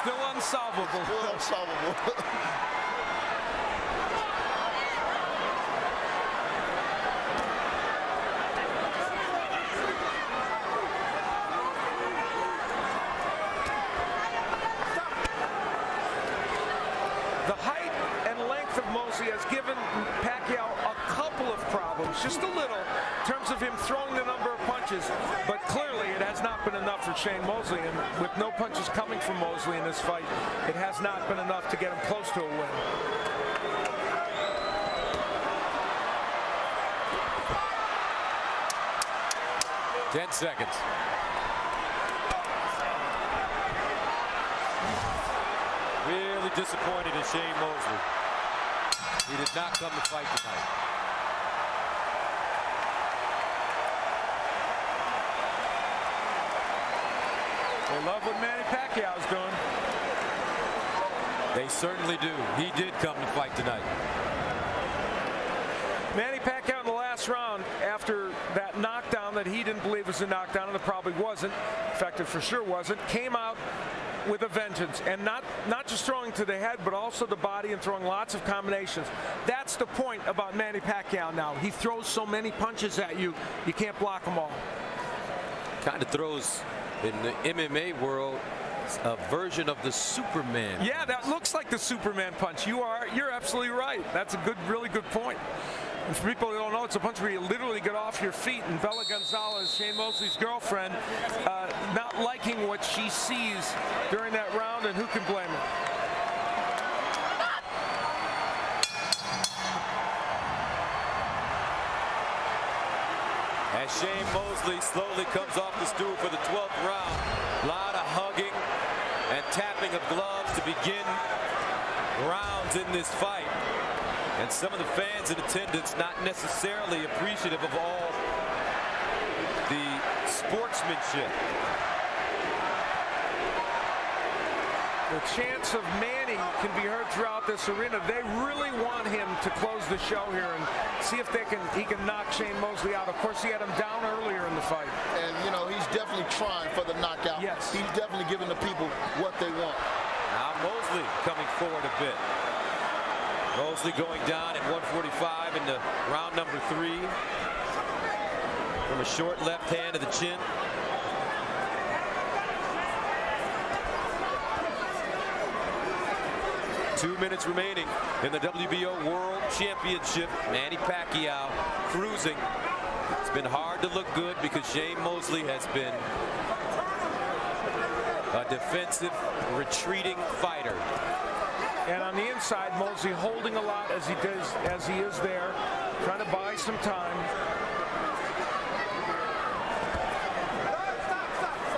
still unsolvable. Still unsolvable. The height and length of Mosley has given Pacquiao a couple of problems, just a little, in terms of him throwing the number of punches, but clearly it has not been enough for Shane Mosley, and with no punches coming from Mosley in this fight, it has not been enough to get him close to a win. Ten seconds. Really disappointed in Shane Mosley. He did not come to fight tonight. They love what Manny Pacquiao's doing. They certainly do. He did come to fight tonight. Manny Pacquiao in the last round, after that knockdown that he didn't believe was a knockdown, and it probably wasn't, in fact it for sure wasn't, came out with a vengeance, and not just throwing to the head, but also the body, and throwing lots of combinations. That's the point about Manny Pacquiao now. He throws so many punches at you, you can't block them all. Kind of throws, in the MMA world, a version of the Superman. Yeah, that looks like the Superman punch. You're absolutely right. That's a really good point. And for people who don't know, it's a punch where you literally get off your feet. And Bella Gonzalez, Shane Mosley's girlfriend, not liking what she sees during that round, and who can blame her? As Shane Mosley slowly comes off the stool for the 12th round. A lot of hugging and tapping of gloves to begin rounds in this fight. And some of the fans in attendance not necessarily appreciative of all the sportsmanship. The chants of Manny can be heard throughout this arena. They really want him to close the show here and see if he can knock Shane Mosley out. Of course, he had him down earlier in the fight. And, you know, he's definitely trying for the knockout. Yes. He's definitely giving the people what they want. Now Mosley coming forward a bit. Mosley going down at 145 into round number 3. From a short left hand to the chin. Two minutes remaining in the WBO World Championship. Manny Pacquiao cruising. It's been hard to look good because Shane Mosley has been a defensive, retreating fighter. And on the inside, Mosley holding a lot as he is there, trying to buy some time.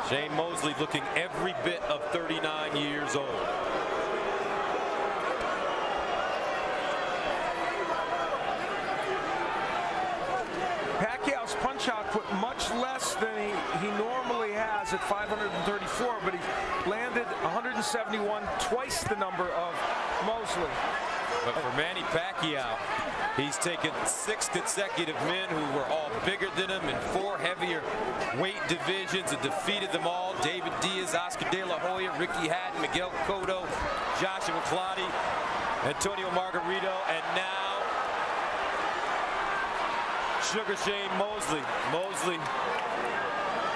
Shane Mosley looking every bit of 39 years old. Pacquiao's punch output much less than he normally has at 534, but he landed 171, twice the number of Mosley. But for Manny Pacquiao, he's taken 6 consecutive men who were all bigger than him in 4 heavier weight divisions and defeated them all. David Diaz, Oscar De La Hoya, Ricky Hatton, Miguel Cotto, Joshua Clottey, Antonio Margarito, and now Sugar Shane Mosley. Mosley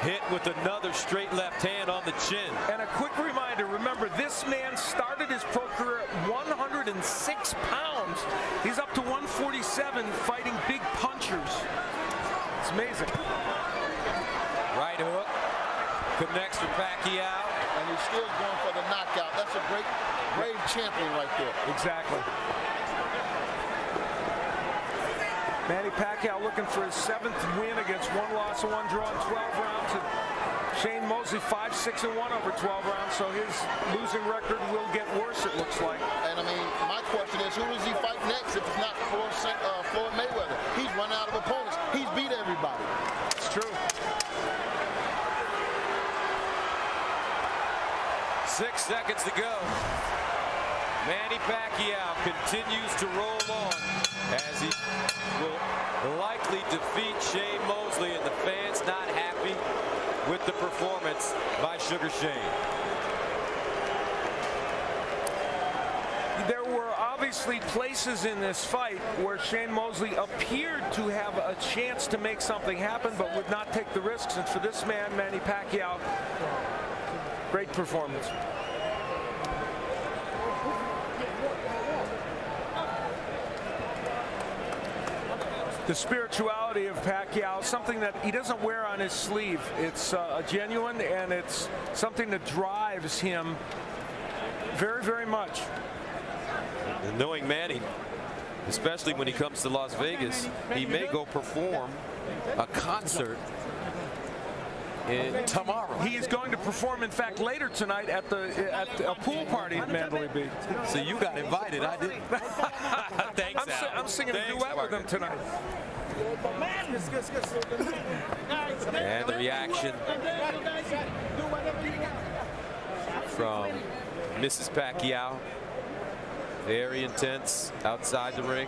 hit with another straight left hand on the chin. And a quick reminder, remember, this man started his pro career at 106 pounds. He's up to 147 fighting big punchers. It's amazing. Right hook connects for Pacquiao. And he's still going for the knockout. That's a great, brave champion right there. Exactly. Manny Pacquiao looking for his 7th win against 1 loss and 1 draw in 12 rounds. And Shane Mosley 5-6-1 over 12 rounds, so his losing record will get worse, it looks like. And I mean, my question is, who does he fight next if it's not Floyd Mayweather? He's run out of opponents. He's beat everybody. It's true. 6 seconds to go. Manny Pacquiao continues to roll on as he will likely defeat Shane Mosley, and the fans not happy with the performance by Sugar Shane. There were obviously places in this fight where Shane Mosley appeared to have a chance to make something happen, but would not take the risks. And for this man, Manny Pacquiao, great performance. The spirituality of Pacquiao, something that he doesn't wear on his sleeve. It's genuine, and it's something that drives him very, very much. And knowing Manny, especially when he comes to Las Vegas, he may go perform a concert tomorrow. He is going to perform, in fact, later tonight at a pool party at Mandalay Bay. So you got invited, I didn't. Thanks, Al. I'm singing a duet with him tonight. And the reaction from Mrs. Pacquiao, very intense outside the ring.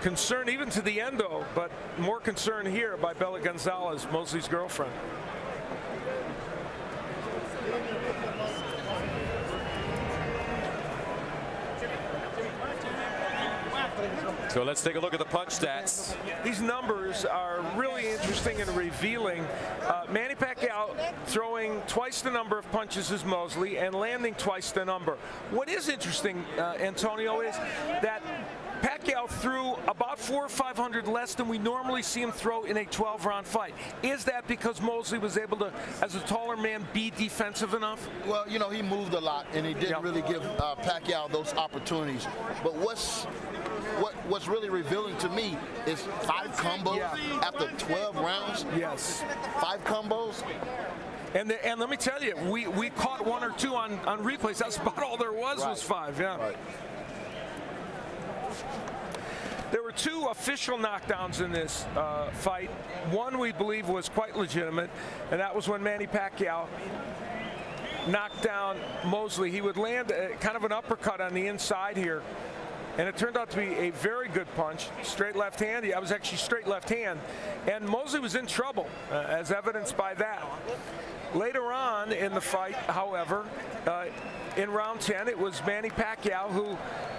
Concern even to the endo, but more concern here by Bella Gonzalez, Mosley's girlfriend. So let's take a look at the punch stats. These numbers are really really interesting and revealing. Manny Pacquiao throwing twice the number of punches as Mosley and landing twice the number. What is interesting, Antonio, is that Pacquiao threw about 400 or 500 less than we normally see him throw in a 12-round fight. Is that because Mosley was able to, as a taller man, be defensive enough? Well, you know, he moved a lot, and he didn't really give Pacquiao those opportunities. But what's really revealing to me is 5 combos after 12 rounds. Yes. 5 combos. And let me tell you, we caught 1 or 2 on replays. That's about all there was 5. Yeah. Right. There were 2 official knockdowns in this fight. One we believe was quite legitimate, and that was when Manny Pacquiao knocked down Mosley. He would land kind of an uppercut on the inside here, and it turned out to be a very good punch. Straight left hand. Yeah, it was actually straight left hand, and Mosley was in trouble, as evidenced by that. Later on in the fight, however, in round 10, it was Manny Pacquiao who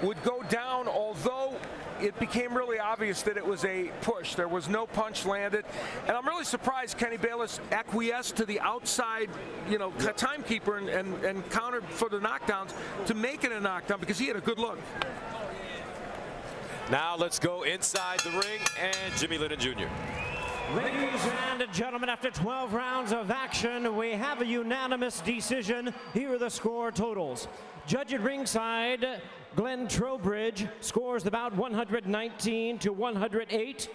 would go down, although it became really obvious that it was a push. There was no punch landed. And I'm really surprised Kenny Bayless acquiesced to the outside, timekeeper and countered for the knockdowns to make it a knockdown because he had a good look. Now let's go inside the ring and Jimmy Lennon Jr. Ladies and gentlemen, after 12 rounds of action, we have a unanimous decision. Here are the score totals. Judge at ringside, Glenn Trowbridge, scores the bout 119 to 108.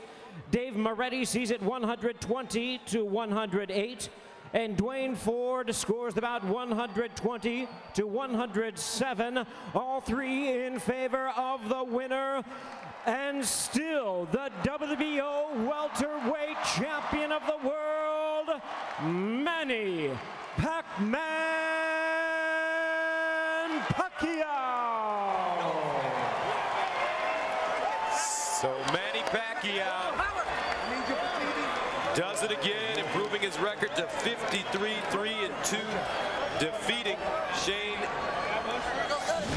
Dave Moretti sees it 120 to 108. And Dwayne Ford scores the bout 120 to 107. All 3 in favor of the winner. And still the WBO welterweight champion of the world, Manny Pac-Man Pacquiao. So Manny Pacquiao does it again, improving his record to 53-3-2, defeating Shane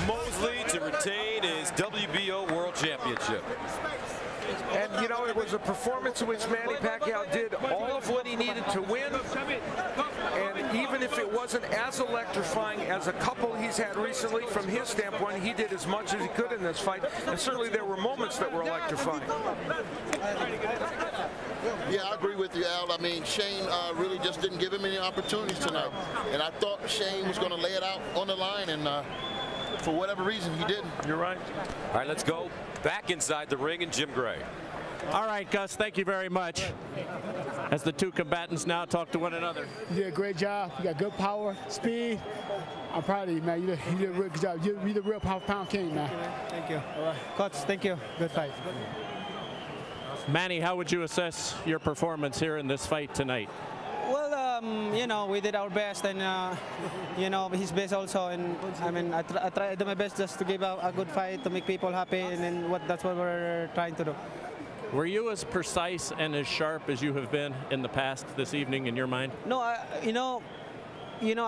Mosley to retain his WBO World Championship. And, it was a performance in which Manny Pacquiao did all of what he needed to win. And even if it wasn't as electrifying as a couple he's had recently, from his standpoint, he did as much as he could in this fight. And certainly there were moments that were electrifying. Yeah, I agree with you, Al. I mean, Shane really just didn't give him any opportunities tonight. And I thought Shane was going to lay it out on the line, and for whatever reason, he didn't. You're right. All right, let's go back inside the ring and Jim Gray. All right, Gus, thank you very much. As the 2 combatants now talk to one another. You did a great job. You got good power, speed. I'm proud of you, man. You did a real good job. You're the real pound king, man. Thank you. All right. Coach, thank you. Good fight. Manny, how would you assess your performance here in this fight tonight? Well, we did our best, and his best also. And I mean, I tried my best just to give a good fight to make people happy, and then that's what we're trying to do. Were you as precise and as sharp as you have been in the past this evening, in your mind? No, I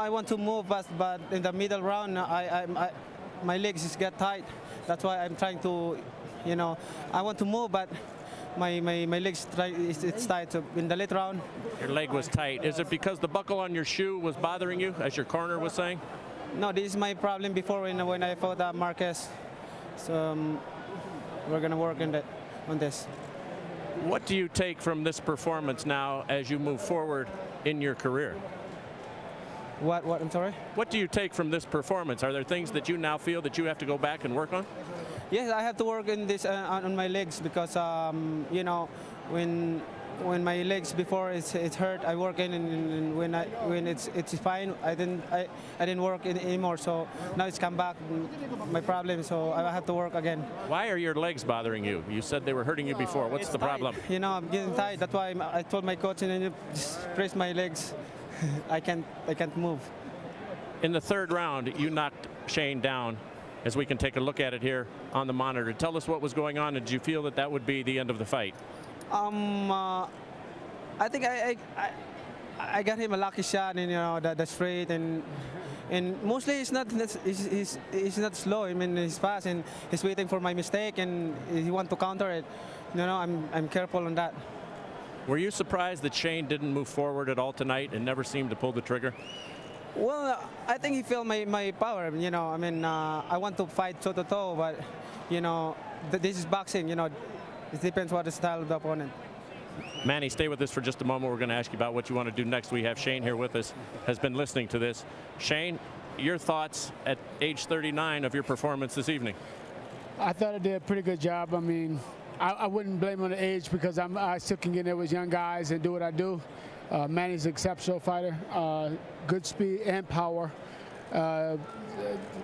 want to move fast, but in the middle round, my legs just get tight. That's why I'm trying to, I want to move, but my legs it's tight. So in the late round, your leg was tight. Is it because the buckle on your shoe was bothering you, as your corner was saying? No, this is my problem before when I fought Marquez. So we're gonna work on this. What do you take from this performance now as you move forward in your career? What? I'm sorry? What do you take from this performance? Are there things that you now feel that you have to go back and work on? Yes, I have to work in this on my legs because when my legs before it's hurt, I work in, and when it's fine, I didn't work anymore. So now it's come back, my problem. So I have to work again. Why are your legs bothering you? You said they were hurting you before. What's the problem? I'm getting tired. That's why I told my coach, and just press my legs. I can't move. In the 3rd round, you knocked Shane down. As we can take a look at it here on the monitor, tell us what was going on, and did you feel that would be the end of the fight? I think I got him a lucky shot, and the straight, and mostly he's not slow. I mean, he's fast, and he's waiting for my mistake, and he want to counter it. I'm careful on that. Were you surprised that Shane didn't move forward at all tonight and never seemed to pull the trigger? Well, I think he felt my power. You know, I mean, I want to fight toe-to-toe, but, you know, this is boxing. You know, it depends what the style of the opponent. Manny, stay with us for just a moment. We're going to ask you about what you want to do next. We have Shane here with us, has been listening to this. Shane, your thoughts at age 39 of your performance this evening? I thought I did a pretty good job. I mean, I wouldn't blame on the age because I still can get in there with young guys and do what I do. Manny's an exceptional fighter, good speed and power.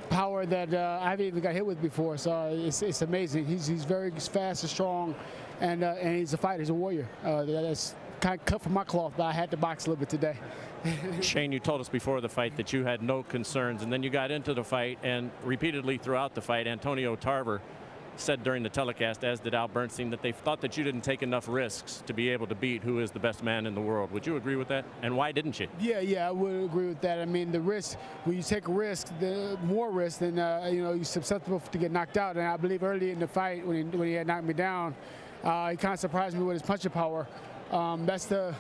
Power that I haven't even got hit with before, so it's amazing. He's very fast and strong, and he's a fighter. He's a warrior. That's kind of cut from my cloth, but I had to box a little bit today. Shane, you told us before the fight that you had no concerns, and then you got into the fight, and repeatedly throughout the fight, Antonio Tarver said during the telecast, as did Al Bernstein, that they thought that you didn't take enough risks to be able to beat who is the best man in the world. Would you agree with that? And why didn't you? Yeah, I would agree with that. I mean, the risk, when you take a risk, the more risk, then you know, you're susceptible to get knocked out. And I believe early in the fight, when he had knocked me down, he kind of surprised me with his punching power. That's the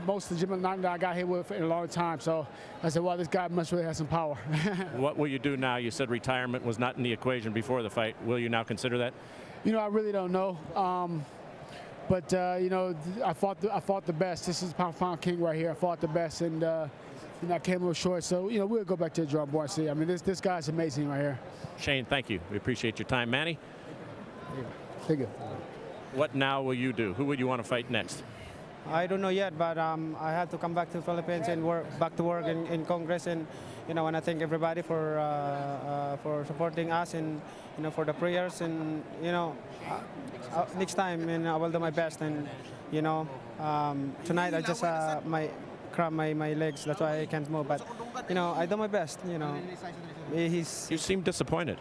most legitimate knockdown I got hit with in a long time. So I said, well, this guy must really have some power. What will you do now? You said retirement was not in the equation before the fight. Will you now consider that? You know, I really don't know. But you know, I fought the best. This is pound for pound king right here. I fought the best, and you know, I came a little short. So you know, we'll go back to the drawing board and see. I mean, this guy's amazing right here. Shane, thank you. We appreciate your time. Manny? Thank you. What now will you do? Who would you want to fight next? I don't know yet, but I have to come back to the Philippines and back to work in Congress, and you know, and I thank everybody for supporting us, and you know, for the prayers, and you know, next time, and I will do my best, and you know, tonight I just cramp my legs, that's why I can't move, but you know, I do my best, you know. You seem disappointed.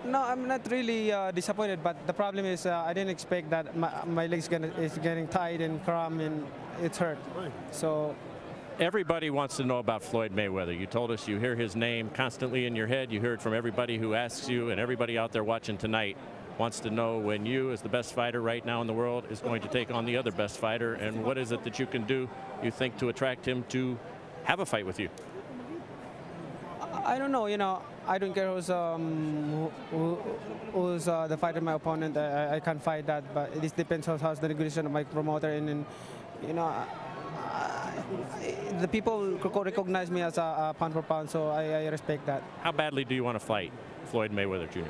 No, I'm not really disappointed, but the problem is I didn't expect that my legs is getting tight and cramp and it's hurt. So everybody wants to know about Floyd Mayweather. You told us you hear his name constantly in your head. You hear it from everybody who asks you, and everybody out there watching tonight wants to know when you, as the best fighter right now in the world, is going to take on the other best fighter, and what is it that you can do, you think, to attract him to have a fight with you? I don't know, you know, I don't care who's the fighter, my opponent. I can't fight that, but it depends on how's the negotiation of my promoter, and you know, the people recognize me as a pound for pound, so I respect that. How badly do you want to fight Floyd Mayweather Jr.?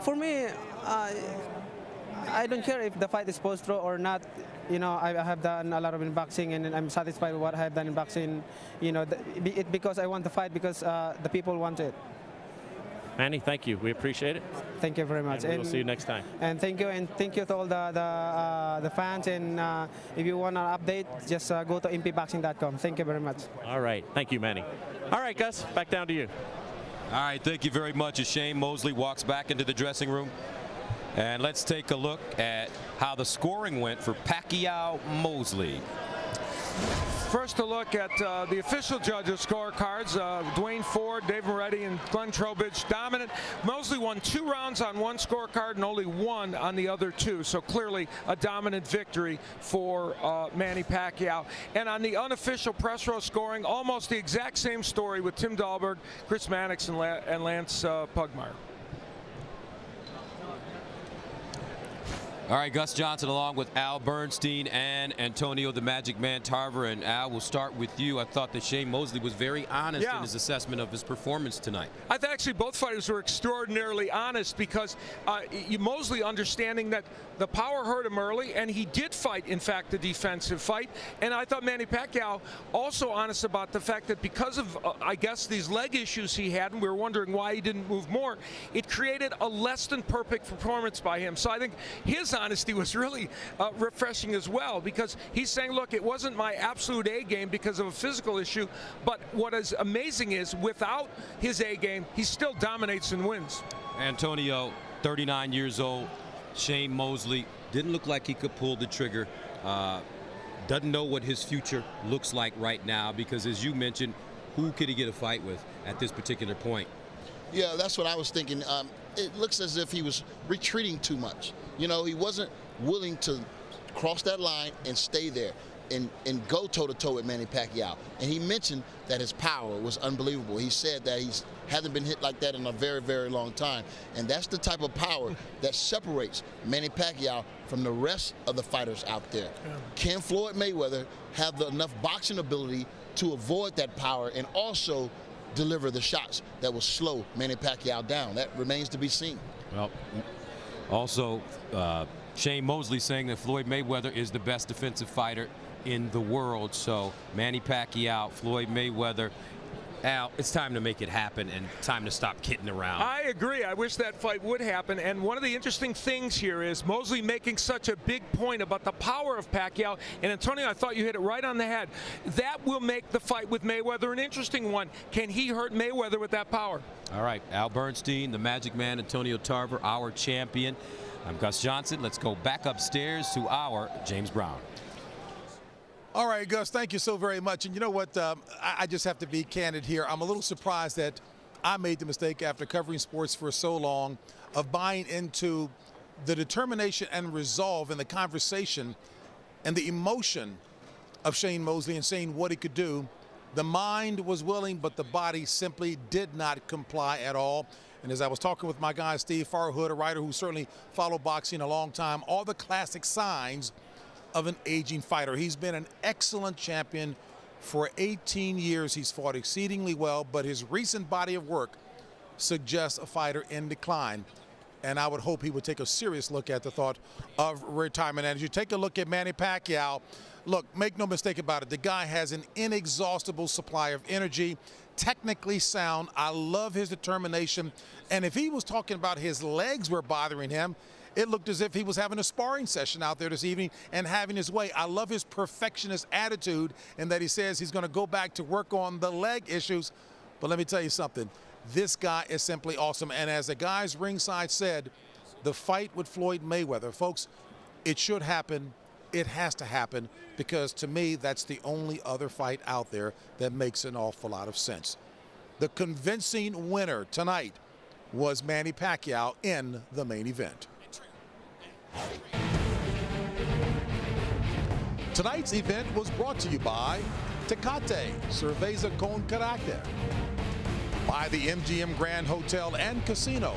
For me, I don't care if the fight is post-draw or not. You know, I have done a lot of in boxing, and I'm satisfied with what I have done in boxing. You know, because I want to fight, because the people want it. Manny, thank you. We appreciate it. Thank you very much. And we'll see you next time. And thank you to all the fans. And if you want an update, just go to mpboxing.com. Thank you very much. All right. Thank you, Manny. All right, Gus, back down to you. All right, thank you very much. As Shane Mosley walks back into the dressing room. And let's take a look at how the scoring went for Pacquiao Mosley. First, a look at the official judges' scorecards. Dwayne Ford, Dave Moretti, and Glenn Trowbridge dominant. Mosley won 2 rounds on one scorecard and only 1 on the other 2. So clearly a dominant victory for Manny Pacquiao. And on the unofficial press row scoring, almost the exact same story with Tim Dahlberg, Chris Mannix, and Lance Pugmire. All right, Gus Johnson along with Al Bernstein and Antonio the Magic Man Tarver. And Al, we'll start with you. I thought that Shane Mosley was very honest in his assessment of his performance tonight. I thought actually both fighters were extraordinarily honest, because Mosley understanding that the power hurt him early, and he did fight, in fact, the defensive fight. And I thought Manny Pacquiao also honest about the fact that because of, I guess, these leg issues he had, and we were wondering why he didn't move more, it created a less than perfect performance by him. So I think his honesty was really refreshing as well, because he's saying, look, it wasn't my absolute A game because of a physical issue, but what is amazing is without his A game, he still dominates and wins. Antonio, 39 years old. Shane Mosley didn't look like he could pull the trigger. Doesn't know what his future looks like right now, because as you mentioned, who could he get a fight with at this particular point? Yeah, that's what I was thinking. It looks as if he was retreating too much. You know, he wasn't willing to cross that line and stay there and go toe-to-toe with Manny Pacquiao. And he mentioned that his power was unbelievable. He said that he hasn't been hit like that in a very, very long time. And that's the type of power that separates Manny Pacquiao from the rest of the fighters out there. Yeah. Can Floyd Mayweather have enough boxing ability to avoid that power and also deliver the shots that will slow Manny Pacquiao down? That remains to be seen. Well, also, Shane Mosley saying that Floyd Mayweather is the best defensive fighter in the world. So Manny Pacquiao, Floyd Mayweather. Al, it's time to make it happen and time to stop kidding around. I agree. I wish that fight would happen. And one of the interesting things here is Mosley making such a big point about the power of Pacquiao. And Antonio, I thought you hit it right on the head. That will make the fight with Mayweather an interesting one. Can he hurt Mayweather with that power? All right, Al Bernstein, the Magic Man, Antonio Tarver, our champion. I'm Gus Johnson. Let's go back upstairs to our James Brown. All right, Gus, thank you so very much. And you know what? I just have to be candid here. I'm a little surprised that I made the mistake after covering sports for so long of buying into the determination and resolve in the conversation and the emotion of Shane Mosley and saying what he could do. The mind was willing, but the body simply did not comply at all. And as I was talking with my guy, Steve Farhood, a writer who certainly followed boxing a long time, all the classic signs of an aging fighter. He's been an excellent champion for 18 years. He's fought exceedingly well, but his recent body of work suggests a fighter in decline. And I would hope he would take a serious look at the thought of retirement. And as you take a look at Manny Pacquiao, look, make no mistake about it, the guy has an inexhaustible supply of energy, technically sound. I love his determination. And if he was talking about his legs were bothering him, it looked as if he was having a sparring session out there this evening and having his way. I love his perfectionist attitude and that he says he's going to go back to work on the leg issues. But let me tell you something. This guy is simply awesome. And as the guys ringside said, the fight with Floyd Mayweather, folks, it should happen. It has to happen because to me, that's the only other fight out there that makes an awful lot of sense. The convincing winner tonight was Manny Pacquiao in the main event. Tonight's event was brought to you by Tecate, Cerveza con Carácter, by the MGM Grand Hotel and Casino.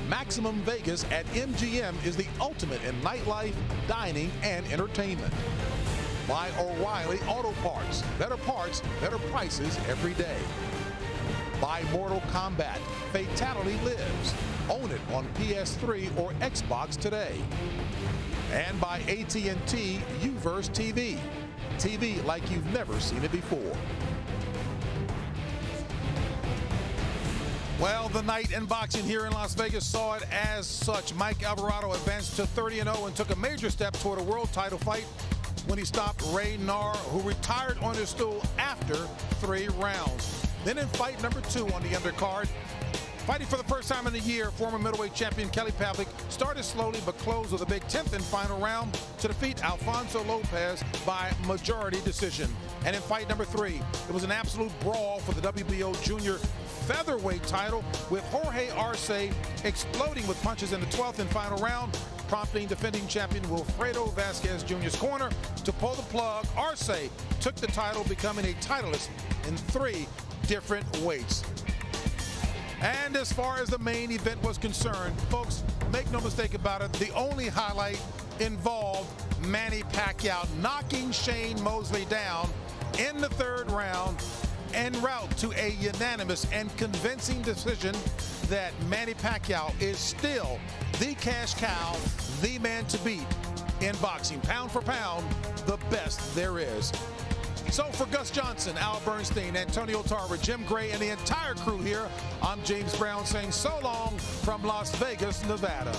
Maximum Vegas at MGM is the ultimate in nightlife, dining, and entertainment. By O'Reilly Auto Parts, better prices every day. By Mortal Kombat, Fatality Lives. Own it on PS3 or Xbox today. And by AT&T UVerse TV. TV like you've never seen it before. Well, the night in boxing here in Las Vegas saw it as such. Mike Alvarado advanced to 30-0 and took a major step toward a world title fight when he stopped Ray Narr, who retired on his stool after 3 rounds. Then in fight number 2 on the undercard, fighting for the first time in a year, former middleweight champion Kelly Pavlik started slowly but closed with a big 10th and final round to defeat Alfonso Lopez by majority decision. And in fight number 3, it was an absolute brawl for the WBO junior featherweight title, with Jorge Arce exploding with punches in the 12th and final round, prompting defending champion Wilfredo Vasquez Jr.'s corner to pull the plug. Arce took the title, becoming a titleist in 3 different weights. And as far as the main event was concerned, folks, make no mistake about it, the only highlight involved Manny Pacquiao knocking Shane Mosley down in the 3rd round en route to a unanimous and convincing decision that Manny Pacquiao is still the cash cow, the man to beat in boxing. Pound for pound, the best there is. So for Gus Johnson, Al Bernstein, Antonio Tarver, Jim Gray, and the entire crew here, I'm James Brown saying so long from Las Vegas, Nevada.